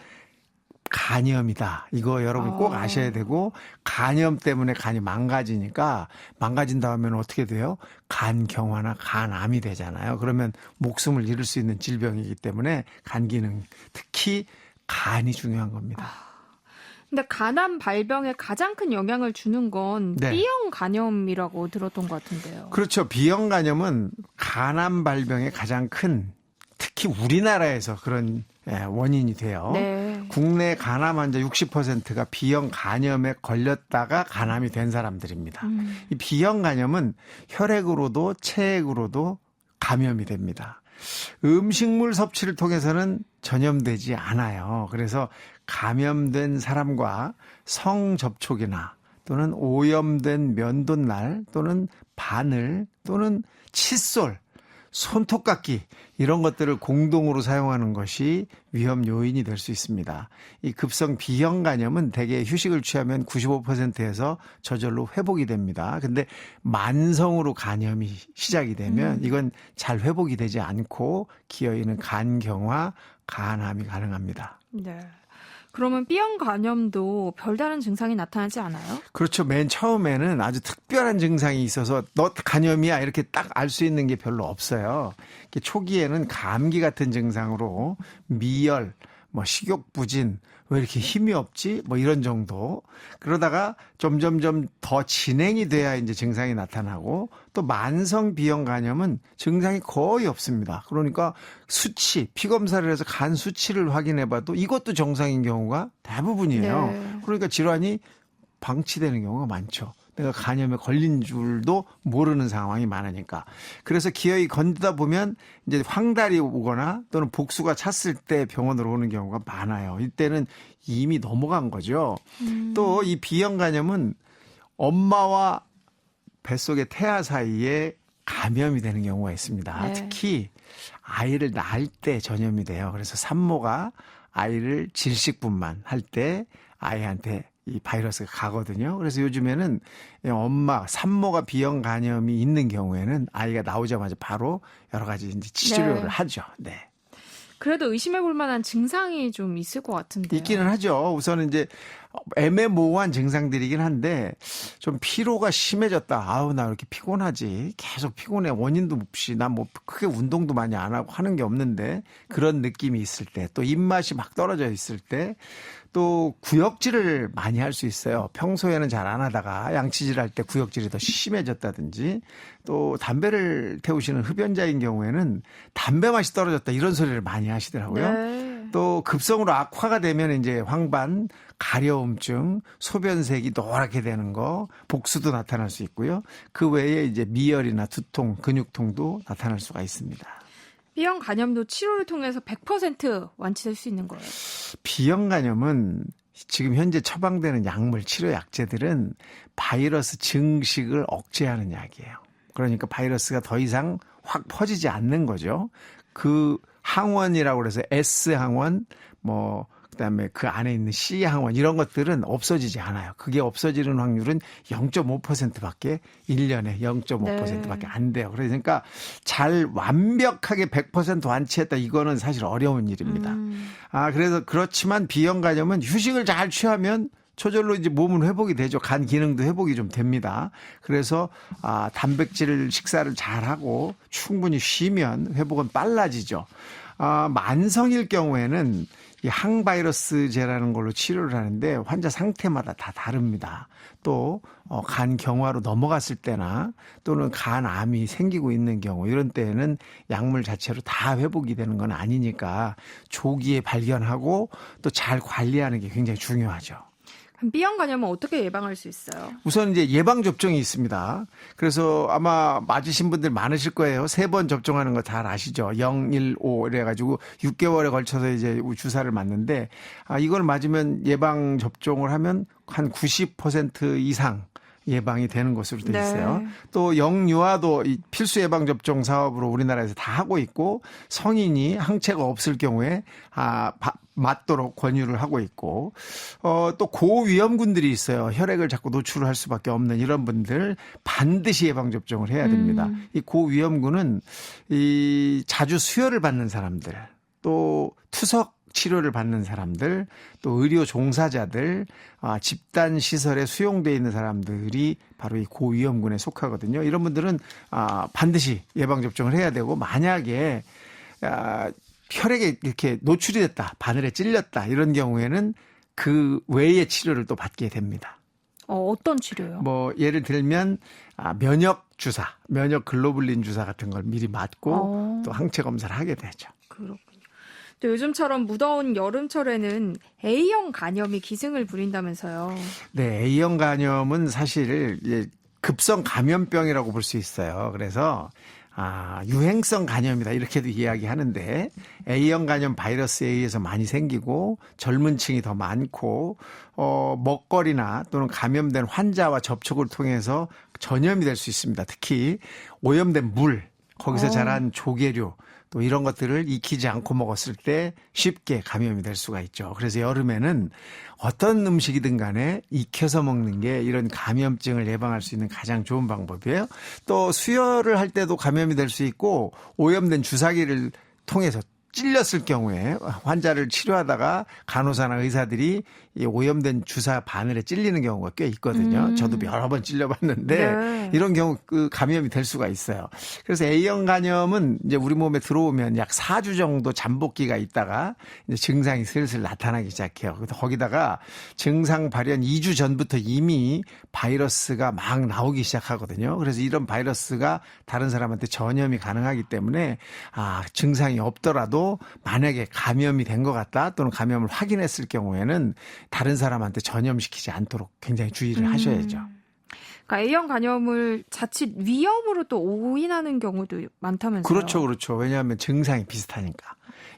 간염이다. 이거 여러분 꼭 아셔야 되고 간염 때문에 간이 망가지니까 망가진 다음에는 어떻게 돼요? 간경화나 간암이 되잖아요. 그러면 목숨을 잃을 수 있는 질병이기 때문에 간 기능 특히 간이 중요한 겁니다. 근데 간암 발병에 가장 큰 영향을 주는 건 네. B형 간염이라고 들었던 것 같은데요. 그렇죠. B형 간염은 간암 발병의 가장 큰 특히 우리나라에서 그런 원인이 돼요. 네. 국내 간암 환자 60%가 B형 간염에 걸렸다가 간암이 된 사람들입니다. 이 B형 간염은 혈액으로도 체액으로도 감염이 됩니다. 음식물 섭취를 통해서는 전염되지 않아요. 그래서 감염된 사람과 성접촉이나 또는 오염된 면도날 또는 바늘 또는 칫솔, 손톱깎이 이런 것들을 공동으로 사용하는 것이 위험 요인이 될 수 있습니다. 이 급성 B형 간염은 대개 휴식을 취하면 95%에서 저절로 회복이 됩니다. 근데 만성으로 간염이 시작이 되면 이건 잘 회복이 되지 않고 기어있는 간경화, 간암이 가능합니다. 네. 그러면 B형 간염도 별다른 증상이 나타나지 않아요? 그렇죠. 맨 처음에는 아주 특별한 증상이 있어서 너 간염이야 이렇게 딱 알 수 있는 게 별로 없어요. 초기에는 감기 같은 증상으로 미열, 식욕부진, 왜 이렇게 힘이 없지? 이런 정도. 그러다가 점점점 더 진행이 돼야 이제 증상이 나타나고 또 만성 B형 간염은 증상이 거의 없습니다. 그러니까 수치, 피검사를 해서 간 수치를 확인해 봐도 이것도 정상인 경우가 대부분이에요. 네. 그러니까 질환이 방치되는 경우가 많죠. 내가 간염에 걸린 줄도 모르는 상황이 많으니까. 그래서 기어이 건드다 보면 이제 황달이 오거나 또는 복수가 찼을 때 병원으로 오는 경우가 많아요. 이때는 이미 넘어간 거죠. 또 이 B형 간염은 엄마와 뱃속의 태아 사이에 감염이 되는 경우가 있습니다. 네. 특히 아이를 낳을 때 전염이 돼요. 그래서 산모가 아이를 질식분만 할 때 아이한테 이 바이러스가 가거든요. 그래서 요즘에는 엄마, 산모가 B형 간염이 있는 경우에는 아이가 나오자마자 바로 여러 가지 이제 치료를 네. 하죠. 네. 그래도 의심해 볼 만한 증상이 좀 있을 것 같은데요. 있기는 하죠. 우선은 이제 애매모호한 증상들이긴 한데 좀 피로가 심해졌다. 아우 나 왜 이렇게 피곤하지? 계속 피곤해. 원인도 없이 나 크게 운동도 많이 안 하고 하는 게 없는데 그런 느낌이 있을 때 또 입맛이 막 떨어져 있을 때 또 구역질을 많이 할 수 있어요. 평소에는 잘 안 하다가 양치질 할 때 구역질이 더 심해졌다든지 또 담배를 태우시는 흡연자인 경우에는 담배 맛이 떨어졌다 이런 소리를 많이 하시더라고요. 네. 또 급성으로 악화가 되면 이제 황반, 가려움증, 소변색이 노랗게 되는 거, 복수도 나타날 수 있고요. 그 외에 이제 미열이나 두통, 근육통도 나타날 수가 있습니다. B형 간염도 치료를 통해서 100% 완치될 수 있는 거예요. B형 간염은 지금 현재 처방되는 약물 치료 약제들은 바이러스 증식을 억제하는 약이에요. 그러니까 바이러스가 더 이상 확 퍼지지 않는 거죠. 그 항원이라고 그래서 S 항원, 그다음에 그 안에 있는 C 항원 이런 것들은 없어지지 않아요. 그게 없어지는 확률은 0.5%밖에 1년에 0.5%밖에 안 돼요. 그러니까 잘 완벽하게 100% 완치했다 이거는 사실 어려운 일입니다. 그래서 그렇지만 B형 간염은 휴식을 잘 취하면 저절로 이제 몸은 회복이 되죠. 간 기능도 회복이 좀 됩니다. 그래서 단백질 식사를 잘 하고 충분히 쉬면 회복은 빨라지죠. 만성일 경우에는 이 항바이러스제라는 걸로 치료를 하는데 환자 상태마다 다 다릅니다. 또 간 경화로 넘어갔을 때나 또는 간암이 생기고 있는 경우 이런 때에는 약물 자체로 다 회복이 되는 건 아니니까 조기에 발견하고 또 잘 관리하는 게 굉장히 중요하죠. 그럼 B형 간염은 어떻게 예방할 수 있어요? 우선 이제 예방 접종이 있습니다. 그래서 아마 맞으신 분들 많으실 거예요. 3번 접종하는 거 잘 아시죠? 0, 1, 5 이래가지고 6개월에 걸쳐서 이제 주사를 맞는데 이걸 맞으면 예방 접종을 하면 한 90% 이상 예방이 되는 것으로 되어 있어요. 네. 또 영유아도 이 필수 예방 접종 사업으로 우리나라에서 다 하고 있고 성인이 항체가 없을 경우에 맞도록 권유를 하고 있고 또 고위험군들이 있어요. 혈액을 자꾸 노출할 수밖에 없는 이런 분들 반드시 예방 접종을 해야 됩니다. 이 고위험군은 이 자주 수혈을 받는 사람들 또 투석 치료를 받는 사람들, 또 의료 종사자들, 집단 시설에 수용되어 있는 사람들이 바로 이 고위험군에 속하거든요. 이런 분들은 반드시 예방 접종을 해야 되고 만약에 혈액에 이렇게 노출이 됐다, 바늘에 찔렸다 이런 경우에는 그 외의 치료를 또 받게 됩니다. 어떤 치료요? 뭐 예를 들면 면역 주사, 면역 글로불린 주사 같은 걸 미리 맞고 또 항체 검사를 하게 되죠. 그렇군요. 또 요즘처럼 무더운 여름철에는 A형 간염이 기승을 부린다면서요. 네, A형 간염은 사실 급성 감염병이라고 볼 수 있어요. 그래서 유행성 간염이다 이렇게도 이야기하는데 A형 간염 바이러스에 의해서 많이 생기고 젊은 층이 더 많고 먹거리나 또는 감염된 환자와 접촉을 통해서 전염이 될 수 있습니다. 특히 오염된 물, 거기서 자란 조개류 또 이런 것들을 익히지 않고 먹었을 때 쉽게 감염이 될 수가 있죠. 그래서 여름에는 어떤 음식이든 간에 익혀서 먹는 게 이런 감염증을 예방할 수 있는 가장 좋은 방법이에요. 또 수혈을 할 때도 감염이 될 수 있고 오염된 주사기를 통해서 찔렸을 경우에 환자를 치료하다가 간호사나 의사들이 이 오염된 주사 바늘에 찔리는 경우가 꽤 있거든요. 저도 여러 번 찔려봤는데 네. 이런 경우 그 감염이 될 수가 있어요. 그래서 A형 간염은 이제 우리 몸에 들어오면 약 4주 정도 잠복기가 있다가 이제 증상이 슬슬 나타나기 시작해요. 거기다가 증상 발현 2주 전부터 이미 바이러스가 막 나오기 시작하거든요. 그래서 이런 바이러스가 다른 사람한테 전염이 가능하기 때문에 증상이 없더라도 만약에 감염이 된 것 같다 또는 감염을 확인했을 경우에는 다른 사람한테 전염시키지 않도록 굉장히 주의를 하셔야죠. 그러니까 A형 간염을 자칫 위험으로 또 오인하는 경우도 많다면서요. 그렇죠, 그렇죠. 왜냐하면 증상이 비슷하니까.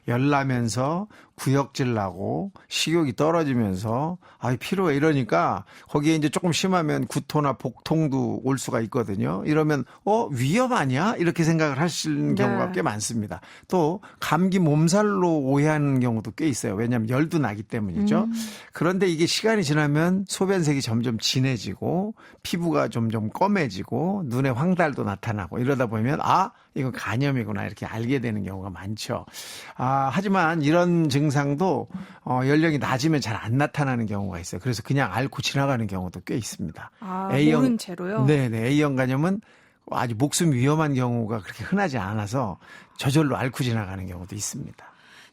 열나면서 구역질 나고 식욕이 떨어지면서 피로해 이러니까 거기에 이제 조금 심하면 구토나 복통도 올 수가 있거든요. 이러면 위험 아니야? 이렇게 생각을 하시는 경우가 꽤 많습니다. 또 감기 몸살로 오해하는 경우도 꽤 있어요. 왜냐하면 열도 나기 때문이죠. 그런데 이게 시간이 지나면 소변색이 점점 진해지고 피부가 점점 검해지고 눈에 황달도 나타나고 이러다 보면 이건 간염이구나 이렇게 알게 되는 경우가 많죠. 하지만 이런 증상도 연령이 낮으면 잘 안 나타나는 경우가 있어요. 그래서 그냥 앓고 지나가는 경우도 꽤 있습니다. 모른 채로요? 네네. A형 간염은 아주 목숨 위험한 경우가 그렇게 흔하지 않아서 저절로 앓고 지나가는 경우도 있습니다.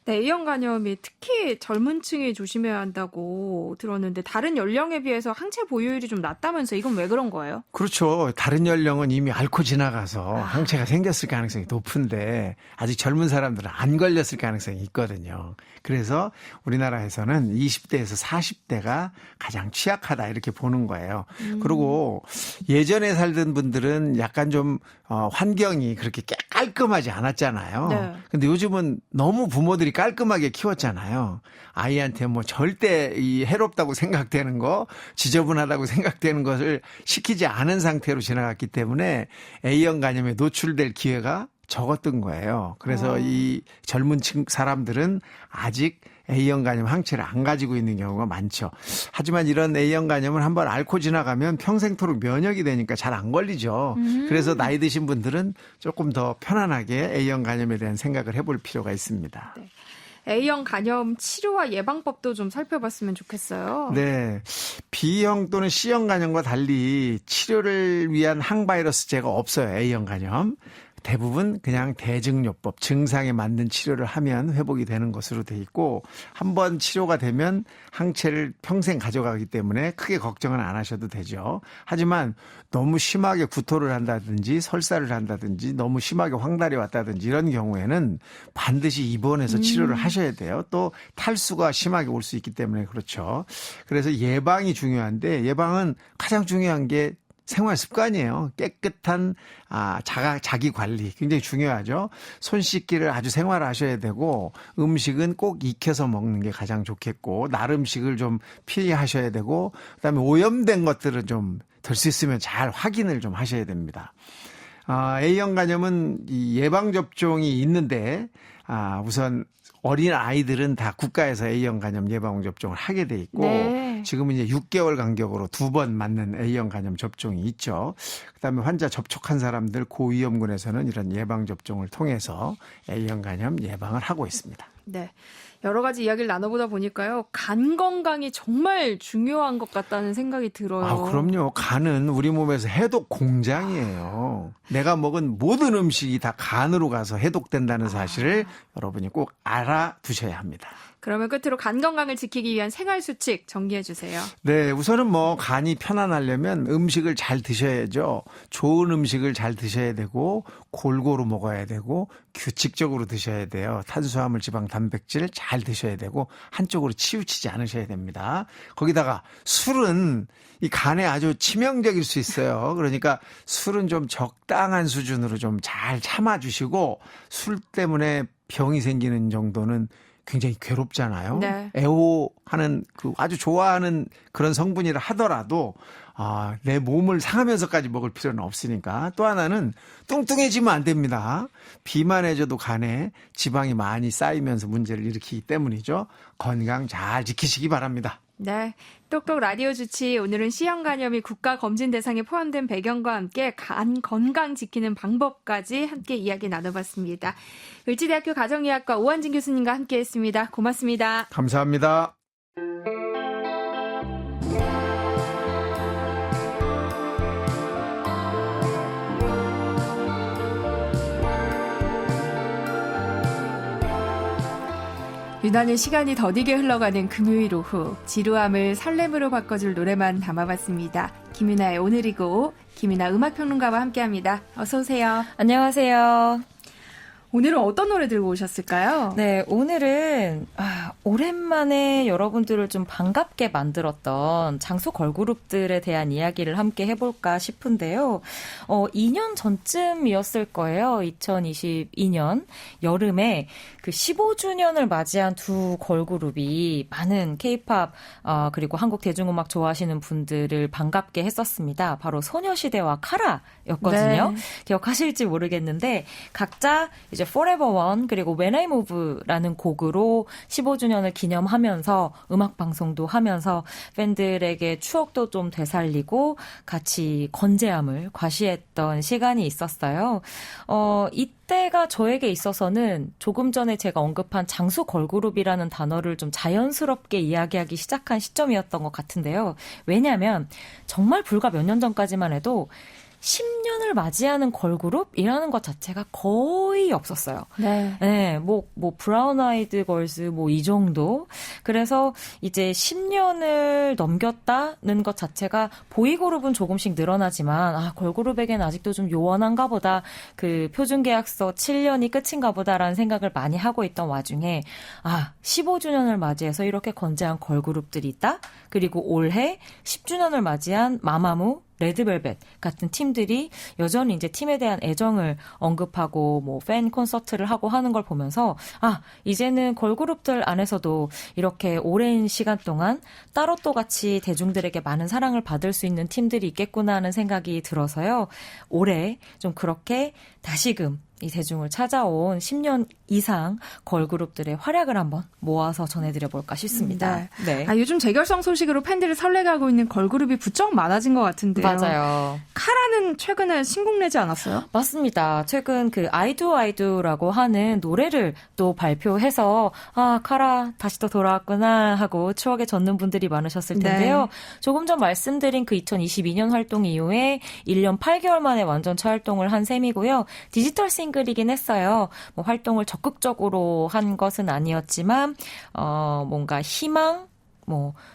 네, A형 간염이 특히 젊은 층이 조심해야 한다고 들었는데 다른 연령에 비해서 항체 보유율이 좀 낮다면서 이건 왜 그런 거예요? 그렇죠. 다른 연령은 이미 앓고 지나가서 항체가 생겼을 가능성이 높은데 아직 젊은 사람들은 안 걸렸을 가능성이 있거든요. 그래서 우리나라에서는 20대에서 40대가 가장 취약하다 이렇게 보는 거예요. 그리고 예전에 살던 분들은 약간 좀 환경이 그렇게 깔끔하지 않았잖아요. 네. 근데 요즘은 너무 부모들이 깔끔하게 키웠잖아요. 아이한테 뭐 절대 이 해롭다고 생각되는 거, 지저분하다고 생각되는 것을 시키지 않은 상태로 지나갔기 때문에 A형 간염에 노출될 기회가 적었던 거예요. 그래서 이 젊은 층 사람들은 아직 A형 간염 항체를 안 가지고 있는 경우가 많죠. 하지만 이런 A형 간염을 한번 앓고 지나가면 평생토록 면역이 되니까 잘 안 걸리죠. 그래서 나이 드신 분들은 조금 더 편안하게 A형 간염에 대한 생각을 해볼 필요가 있습니다. 네. A형 간염 치료와 예방법도 좀 살펴봤으면 좋겠어요. 네. B형 또는 C형 간염과 달리 치료를 위한 항바이러스제가 없어요. A형 간염. 대부분 그냥 대증요법, 증상에 맞는 치료를 하면 회복이 되는 것으로 돼 있고 한번 치료가 되면 항체를 평생 가져가기 때문에 크게 걱정은 안 하셔도 되죠. 하지만 너무 심하게 구토를 한다든지 설사를 한다든지 너무 심하게 황달이 왔다든지 이런 경우에는 반드시 입원해서 치료를 하셔야 돼요. 또 탈수가 심하게 올 수 있기 때문에 그렇죠. 그래서 예방이 중요한데 예방은 가장 중요한 게 생활 습관이에요. 깨끗한 자기 관리 굉장히 중요하죠. 손 씻기를 아주 생활하셔야 되고 음식은 꼭 익혀서 먹는 게 가장 좋겠고 날 음식을 좀 피하셔야 되고 그다음에 오염된 것들은 좀 될 수 있으면 잘 확인을 좀 하셔야 됩니다. A형 간염은 이 예방 접종이 있는데 우선 어린 아이들은 다 국가에서 A형 간염 예방 접종을 하게 돼 있고 네. 지금은 이제 6개월 간격으로 2번 맞는 A형 간염 접종이 있죠. 그다음에 환자 접촉한 사람들 고위험군에서는 이런 예방 접종을 통해서 A형 간염 예방을 하고 있습니다. 네. 여러 가지 이야기를 나눠보다 보니까요. 간 건강이 정말 중요한 것 같다는 생각이 들어요. 그럼요. 간은 우리 몸에서 해독 공장이에요. 내가 먹은 모든 음식이 다 간으로 가서 해독된다는 사실을 여러분이 꼭 알아두셔야 합니다. 그러면 끝으로 간 건강을 지키기 위한 생활 수칙 정리해 주세요. 네, 우선은 간이 편안하려면 음식을 잘 드셔야죠. 좋은 음식을 잘 드셔야 되고 골고루 먹어야 되고 규칙적으로 드셔야 돼요. 탄수화물, 지방, 단백질 잘 드셔야 되고 한쪽으로 치우치지 않으셔야 됩니다. 거기다가 술은 이 간에 아주 치명적일 수 있어요. 그러니까 술은 좀 적당한 수준으로 좀 잘 참아주시고 술 때문에 병이 생기는 정도는 굉장히 괴롭잖아요. 네. 애호하는 아주 좋아하는 그런 성분이라 하더라도 내 몸을 상하면서까지 먹을 필요는 없으니까. 또 하나는 뚱뚱해지면 안 됩니다. 비만해져도 간에 지방이 많이 쌓이면서 문제를 일으키기 때문이죠. 건강 잘 지키시기 바랍니다. 네. 똑똑 라디오 주치 오늘은 C형 간염이 국가 검진 대상에 포함된 배경과 함께 간 건강 지키는 방법까지 함께 이야기 나눠봤습니다. 을지대학교 가정의학과 오한진 교수님과 함께했습니다. 고맙습니다. 감사합니다. 유난히 시간이 더디게 흘러가는 금요일 오후 지루함을 설렘으로 바꿔줄 노래만 담아봤습니다. 김윤아의 오늘이고 김윤아 음악평론가와 함께합니다. 어서 오세요. 안녕하세요. 오늘은 어떤 노래 들고 오셨을까요? 네, 오늘은 오랜만에 여러분들을 좀 반갑게 만들었던 장수 걸그룹들에 대한 이야기를 함께 해볼까 싶은데요. 2년 전쯤이었을 거예요. 2022년 여름에 그 15주년을 맞이한 두 걸그룹이 많은 K-팝 그리고 한국 대중음악 좋아하시는 분들을 반갑게 했었습니다. 바로 소녀시대와 카라였거든요. 네. 기억하실지 모르겠는데 각자 이제 Forever One 그리고 When I Move라는 곡으로 15주년을 기념하면서 음악 방송도 하면서 팬들에게 추억도 좀 되살리고 같이 건재함을 과시했던 시간이 있었어요. 이때가 저에게 있어서는 조금 전에 제가 언급한 장수 걸그룹이라는 단어를 좀 자연스럽게 이야기하기 시작한 시점이었던 것 같은데요. 왜냐하면 정말 불과 몇 년 전까지만 해도 10년을 맞이하는 걸그룹이라는 것 자체가 거의 없었어요. 네. 네, 브라운 아이드 걸스 이 정도. 그래서 이제 10년을 넘겼다는 것 자체가 보이그룹은 조금씩 늘어나지만 걸그룹에게는 아직도 좀 요원한가 보다. 그 표준계약서 7년이 끝인가 보다라는 생각을 많이 하고 있던 와중에 15주년을 맞이해서 이렇게 건재한 걸그룹들이 있다. 그리고 올해 10주년을 맞이한 마마무, 레드벨벳 같은 팀들이 여전히 이제 팀에 대한 애정을 언급하고 팬 콘서트를 하고 하는 걸 보면서 이제는 걸그룹들 안에서도 이렇게 오랜 시간 동안 따로 또 같이 대중들에게 많은 사랑을 받을 수 있는 팀들이 있겠구나 하는 생각이 들어서요. 올해 좀 그렇게 다시금 이 대중을 찾아온 10년 이상 걸그룹들의 활약을 한번 모아서 전해드려볼까 싶습니다. 네. 요즘 재결성 소식으로 팬들을 설레게 하고 있는 걸그룹이 부쩍 많아진 것 같은데요. 맞아요. 카라는 최근에 신곡 내지 않았어요? 맞습니다. 최근 그 아이두라고 하는 노래를 또 발표해서 카라 다시 또 돌아왔구나 하고 추억에 젖는 분들이 많으셨을 텐데요. 네. 조금 전 말씀드린 그 2022년 활동 이후에 1년 8개월 만에 완전체 활동을 한 셈이고요. 디지털 싱글이긴 했어요. 뭐 활동을 적극적으로 한 것은 아니었지만 뭔가 희망,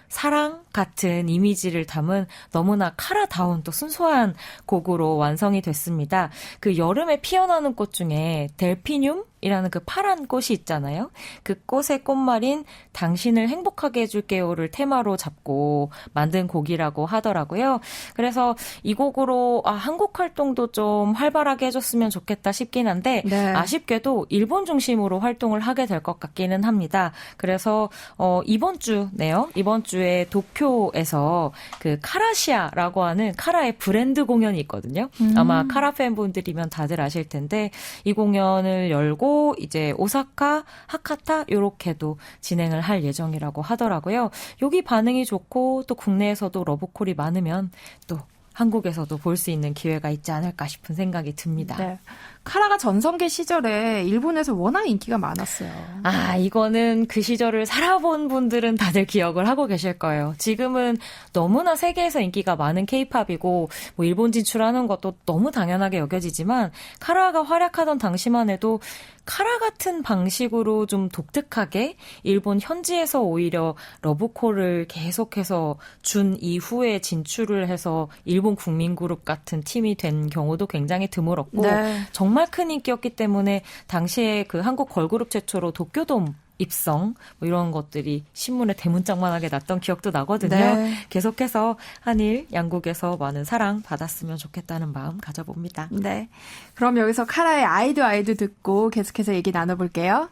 사랑 같은 이미지를 담은 너무나 카라다운 또 순수한 곡으로 완성이 됐습니다. 그 여름에 피어나는 꽃 중에 델피늄이라는 그 파란 꽃이 있잖아요. 그 꽃의 꽃말인 당신을 행복하게 해줄게요를 테마로 잡고 만든 곡이라고 하더라고요. 그래서 이 곡으로 한국 활동도 좀 활발하게 해줬으면 좋겠다 싶긴 한데 네. 아쉽게도 일본 중심으로 활동을 하게 될 것 같기는 합니다. 그래서 이번 주에 도쿄에서 그 카라시아라고 하는 카라의 브랜드 공연이 있거든요. 아마 카라 팬분들이면 다들 아실 텐데 이 공연을 열고 이제 오사카, 하카타 요렇게도 진행을 할 예정이라고 하더라고요. 여기 반응이 좋고 또 국내에서도 러브콜이 많으면 또 한국에서도 볼 수 있는 기회가 있지 않을까 싶은 생각이 듭니다. 네. 카라가 전성기 시절에 일본에서 워낙 인기가 많았어요. 이거는 그 시절을 살아본 분들은 다들 기억을 하고 계실 거예요. 지금은 너무나 세계에서 인기가 많은 케이팝이고 뭐 일본 진출하는 것도 너무 당연하게 여겨지지만 카라가 활약하던 당시만 해도 카라 같은 방식으로 좀 독특하게 일본 현지에서 오히려 러브콜을 계속해서 준 이후에 진출을 해서 일본 국민그룹 같은 팀이 된 경우도 굉장히 드물었고 네. 정말 큰 인기였기 때문에 당시에 그 한국 걸그룹 최초로 도쿄돔 입성 뭐 이런 것들이 신문에 대문짝만하게 났던 기억도 나거든요. 네. 계속해서 한일 양국에서 많은 사랑 받았으면 좋겠다는 마음 가져봅니다. 네. 그럼 여기서 카라의 아이도 듣고 계속해서 얘기 나눠볼게요.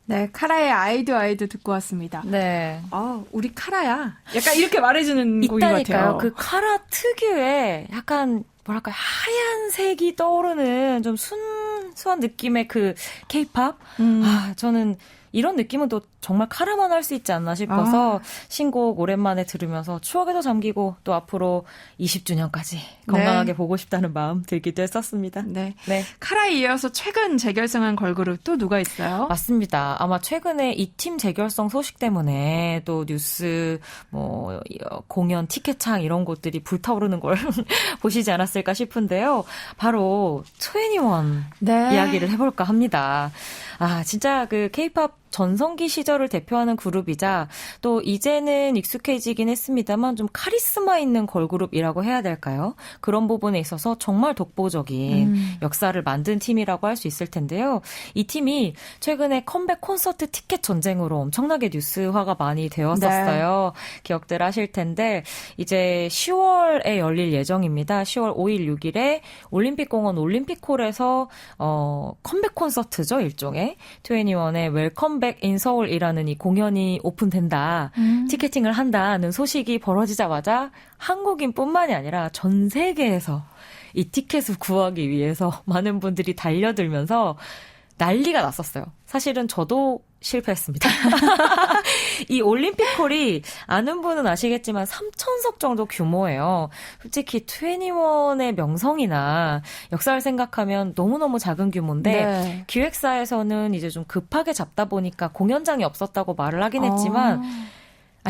네, 카라의 아이도 듣고 왔습니다. 네. 우리 카라야. 약간 이렇게 말해주는 곡인 것 같아요. 있다니까요. 그 카라 특유의 약간 뭐랄까 하얀색이 떠오르는 좀 순수한 느낌의 그 케이팝. 저는 이런 느낌은 또 정말 카라만 할 수 있지 않나 싶어서 신곡 오랜만에 들으면서 추억에도 잠기고 또 앞으로 20주년까지 건강하게 보고 싶다는 마음 들기도 했었습니다. 네. 카라에 이어서 최근 재결성한 걸그룹 또 누가 있어요? 맞습니다. 아마 최근에 이 팀 재결성 소식 때문에 또 뉴스, 공연, 티켓창 이런 곳들이 불타오르는 걸 보시지 않았을까 싶은데요. 바로 21 이야기를 해볼까 합니다. 진짜 그 K-팝 전성기 시절을 대표하는 그룹이자 또 이제는 익숙해지긴 했습니다만 좀 카리스마 있는 걸그룹이라고 해야 될까요? 그런 부분에 있어서 정말 독보적인 역사를 만든 팀이라고 할 수 있을 텐데요. 이 팀이 최근에 컴백 콘서트 티켓 전쟁으로 엄청나게 뉴스화가 많이 되었었어요. 네. 기억들 하실 텐데 이제 10월에 열릴 예정입니다. 10월 5일, 6일에 올림픽공원 올림픽홀에서 컴백 콘서트죠, 일종의. 21의 웰컴 백 인 서울이라는 이 공연이 오픈된다. 티켓팅을 한다는 소식이 벌어지자마자 한국인뿐만이 아니라 전 세계에서 이 티켓을 구하기 위해서 많은 분들이 달려들면서 난리가 났었어요. 사실은 저도 실패했습니다. 이 올림픽홀이 아는 분은 아시겠지만 3,000석 정도 규모예요. 솔직히 21의 명성이나 역사를 생각하면 너무너무 작은 규모인데 기획사에서는 이제 좀 급하게 잡다 보니까 공연장이 없었다고 말을 하긴 했지만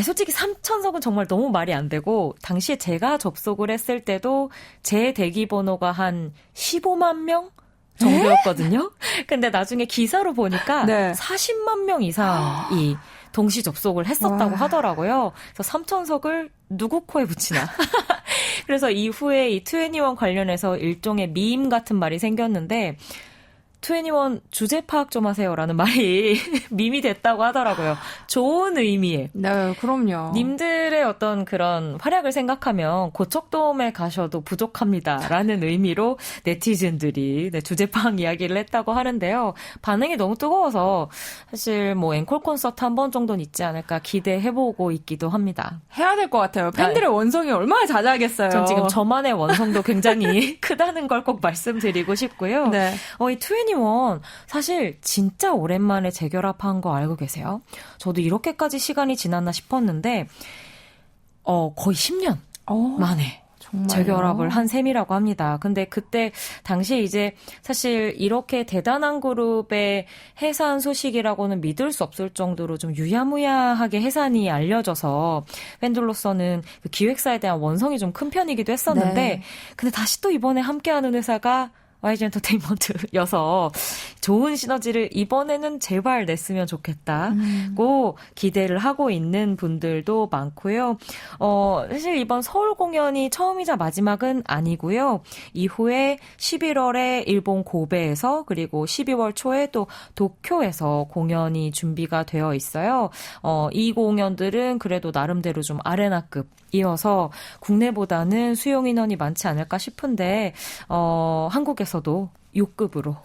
솔직히 3,000석은 정말 너무 말이 안 되고 당시에 제가 접속을 했을 때도 제 대기 번호가 한 15만 명? 정도였거든요. 근데 나중에 기사로 보니까 40만 명 이상이 동시 접속을 했었다고 하더라고요. 그래서 3,000석을 누구 코에 붙이나. 그래서 이후에 이 21 관련해서 일종의 밈 같은 말이 생겼는데 21 주제 파악 좀 하세요라는 말이 밈이 됐다고 하더라고요. 좋은 의미에. 네, 그럼요. 님들의 어떤 그런 활약을 생각하면 고척돔에 가셔도 부족합니다라는 의미로 네티즌들이 주제 파악 이야기를 했다고 하는데요. 반응이 너무 뜨거워서 사실 앵콜 콘서트 한 번 정도는 있지 않을까 기대해보고 있기도 합니다. 해야 될 것 같아요. 팬들의 원성이 얼마나 자자하겠어요. 전 지금 저만의 원성도 굉장히 크다는 걸 꼭 말씀드리고 싶고요. 이 2NE1 사실 진짜 오랜만에 재결합한 거 알고 계세요? 저도 이렇게까지 시간이 지났나 싶었는데 거의 10년 만에 정말요? 재결합을 한 셈이라고 합니다. 근데 그때 당시에 이제 사실 이렇게 대단한 그룹의 해산 소식이라고는 믿을 수 없을 정도로 좀 유야무야하게 해산이 알려져서 팬들로서는 그 기획사에 대한 원성이 좀 큰 편이기도 했었는데 네. 근데 다시 또 이번에 함께하는 회사가 YG 엔터테인먼트여서 좋은 시너지를 이번에는 제발 냈으면 좋겠다고 기대를 하고 있는 분들도 많고요. 사실 이번 서울 공연이 처음이자 마지막은 아니고요. 이후에 11월에 일본 고베에서 그리고 12월 초에 또 도쿄에서 공연이 준비가 되어 있어요. 이 공연들은 그래도 나름대로 좀 아레나급 이어서 국내보다는 수용 인원이 많지 않을까 싶은데 한국에서도 6급으로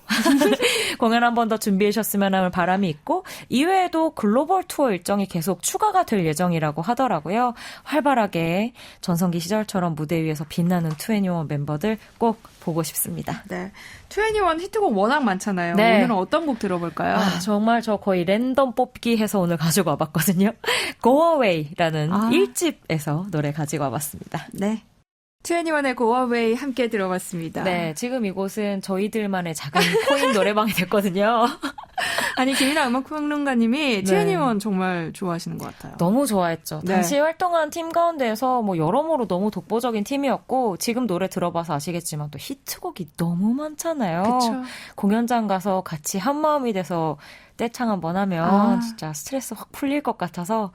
공연 한 번 더 준비하셨으면 하는 바람이 있고 이외에도 글로벌 투어 일정이 계속 추가가 될 예정이라고 하더라고요. 활발하게 전성기 시절처럼 무대 위에서 빛나는 2NE1 멤버들 꼭 보고 싶습니다. 네. 2NE1 히트곡 워낙 많잖아요. 네. 오늘은 어떤 곡 들어볼까요? 정말 저 거의 랜덤 뽑기 해서 오늘 가지고 와봤거든요. Go Away라는 1집에서 노래 가지고 와봤습니다. 네. 2NE1의 Go Away 함께 들어봤습니다. 네, 지금 이곳은 저희들만의 작은 코인 노래방이 됐거든요. 아니, 김이나 음악평론가님이 2NE1 정말 좋아하시는 것 같아요. 너무 좋아했죠. 네. 당시 활동한 팀 가운데에서 뭐 여러모로 너무 독보적인 팀이었고 지금 노래 들어봐서 아시겠지만 또 히트곡이 너무 많잖아요. 그쵸. 공연장 가서 같이 한마음이 돼서 떼창 한번 하면 진짜 스트레스 확 풀릴 것 같아서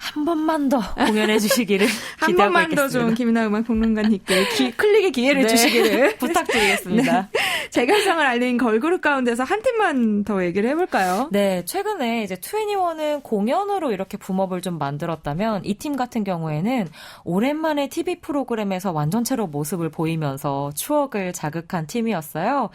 한 번만 더 공연해 주시기를 한 기대하고 번만 더 있겠습니다. 좀 김이나 음악평론가님께 클릭의 기회를 네. 주시기를 부탁드리겠습니다. 네. 재결성을 알린 걸그룹 가운데서 한 팀만 더 얘기를 해볼까요? 네, 최근에 이제 2NE1은 공연으로 이렇게 붐업을 좀 만들었다면 이 팀 같은 경우에는 오랜만에 TV 프로그램에서 완전체로 모습을 보이면서 추억을 자극한 팀이었어요.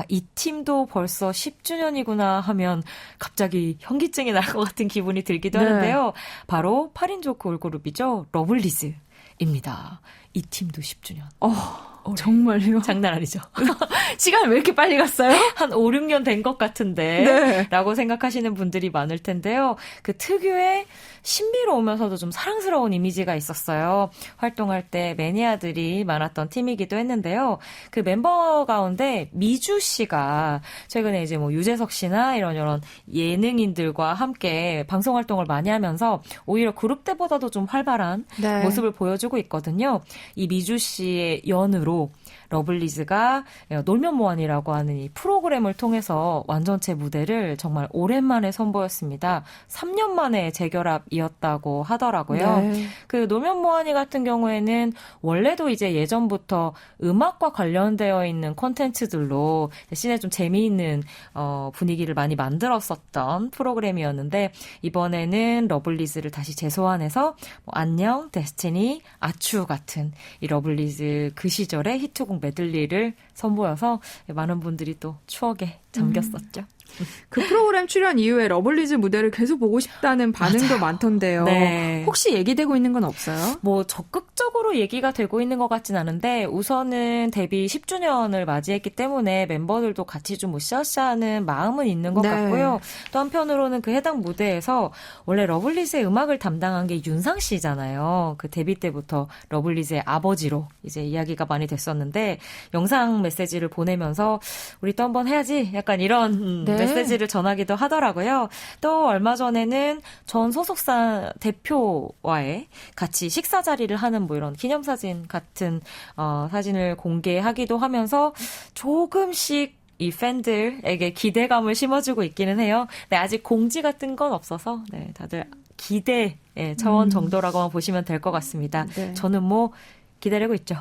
이 팀도 벌써 10주년이구나 하면 갑자기 현기증이 날 것 같은 기분이 들기도 하는데요. 바로 8인조 걸그룹이죠. 러블리즈입니다. 이 팀도 10주년. 정말요? 장난 아니죠. 시간 왜 이렇게 빨리 갔어요? 한 5, 6년 된 것 같은데 네. 라고 생각하시는 분들이 많을 텐데요. 그 특유의 신비로우면서도 좀 사랑스러운 이미지가 있었어요. 활동할 때 매니아들이 많았던 팀이기도 했는데요. 그 멤버 가운데 미주 씨가 최근에 이제 뭐 유재석 씨나 이런 예능인들과 함께 방송 활동을 많이 하면서 오히려 그룹 때보다도 좀 활발한 네. 모습을 보여주고 있거든요. 이 미주 씨의 연으로 러블리즈가 놀면 뭐하니라고 하는 이 프로그램을 통해서 완전체 무대를 정말 오랜만에 선보였습니다. 3년 만에 재결합이었다고 하더라고요. 네. 그 놀면 뭐하니 같은 경우에는 원래도 이제 예전부터 음악과 관련되어 있는 콘텐츠들로 대신에 좀 재미있는 분위기를 많이 만들었었던 프로그램이었는데 이번에는 러블리즈를 다시 재소환해서 뭐 안녕, 데스티니, 아추 같은 이 러블리즈 그 시절의 히트곡 메들리를 선보여서 많은 분들이 또 추억에 잠겼었죠. 그 프로그램 출연 이후에 러블리즈 무대를 계속 보고 싶다는 반응도 맞아요. 많던데요. 네. 혹시 얘기되고 있는 건 없어요? 뭐 적극적으로 얘기가 되고 있는 것 같진 않은데 우선은 데뷔 10주년을 맞이했기 때문에 멤버들도 같이 좀 으쌰으쌰하는 마음은 있는 것 네. 같고요. 또 한편으로는 그 해당 무대에서 원래 러블리즈의 음악을 담당한 게 윤상 씨잖아요. 그 데뷔 때부터 러블리즈의 아버지로 이제 이야기가 많이 됐었는데 영상 메시지를 보내면서 우리 또 한번 해야지 약간 이런 네. 메시지를 전하기도 하더라고요. 또 얼마 전에는 전 소속사 대표와의 같이 식사 자리를 하는 뭐 이런 기념사진 같은 사진을 공개하기도 하면서 조금씩 이 팬들에게 기대감을 심어주고 있기는 해요. 네, 아직 공지 같은 건 없어서 네, 다들 기대 차원 정도라고만 보시면 될 것 같습니다. 네. 저는 뭐 기다리고 있죠.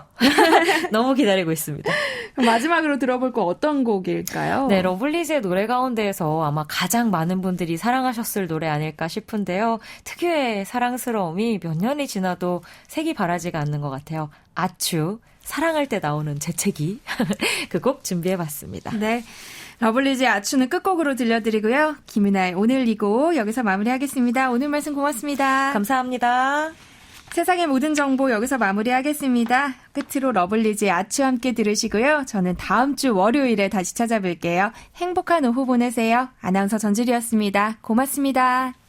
너무 기다리고 있습니다. 마지막으로 들어볼 거 어떤 곡일까요? 네, 러블리즈의 노래 가운데에서 아마 가장 많은 분들이 사랑하셨을 노래 아닐까 싶은데요. 특유의 사랑스러움이 몇 년이 지나도 색이 바라지가 않는 것 같아요. 아추, 사랑할 때 나오는 재채기. 그 곡 준비해봤습니다. 네. 러블리즈의 아추는 끝곡으로 들려드리고요. 김은아의 오늘 이 곡 여기서 마무리하겠습니다. 오늘 말씀 고맙습니다. 감사합니다. 세상의 모든 정보 여기서 마무리하겠습니다. 끝으로 러블리즈의 아추 함께 들으시고요. 저는 다음 주 월요일에 다시 찾아뵐게요. 행복한 오후 보내세요. 아나운서 전주리였습니다. 고맙습니다.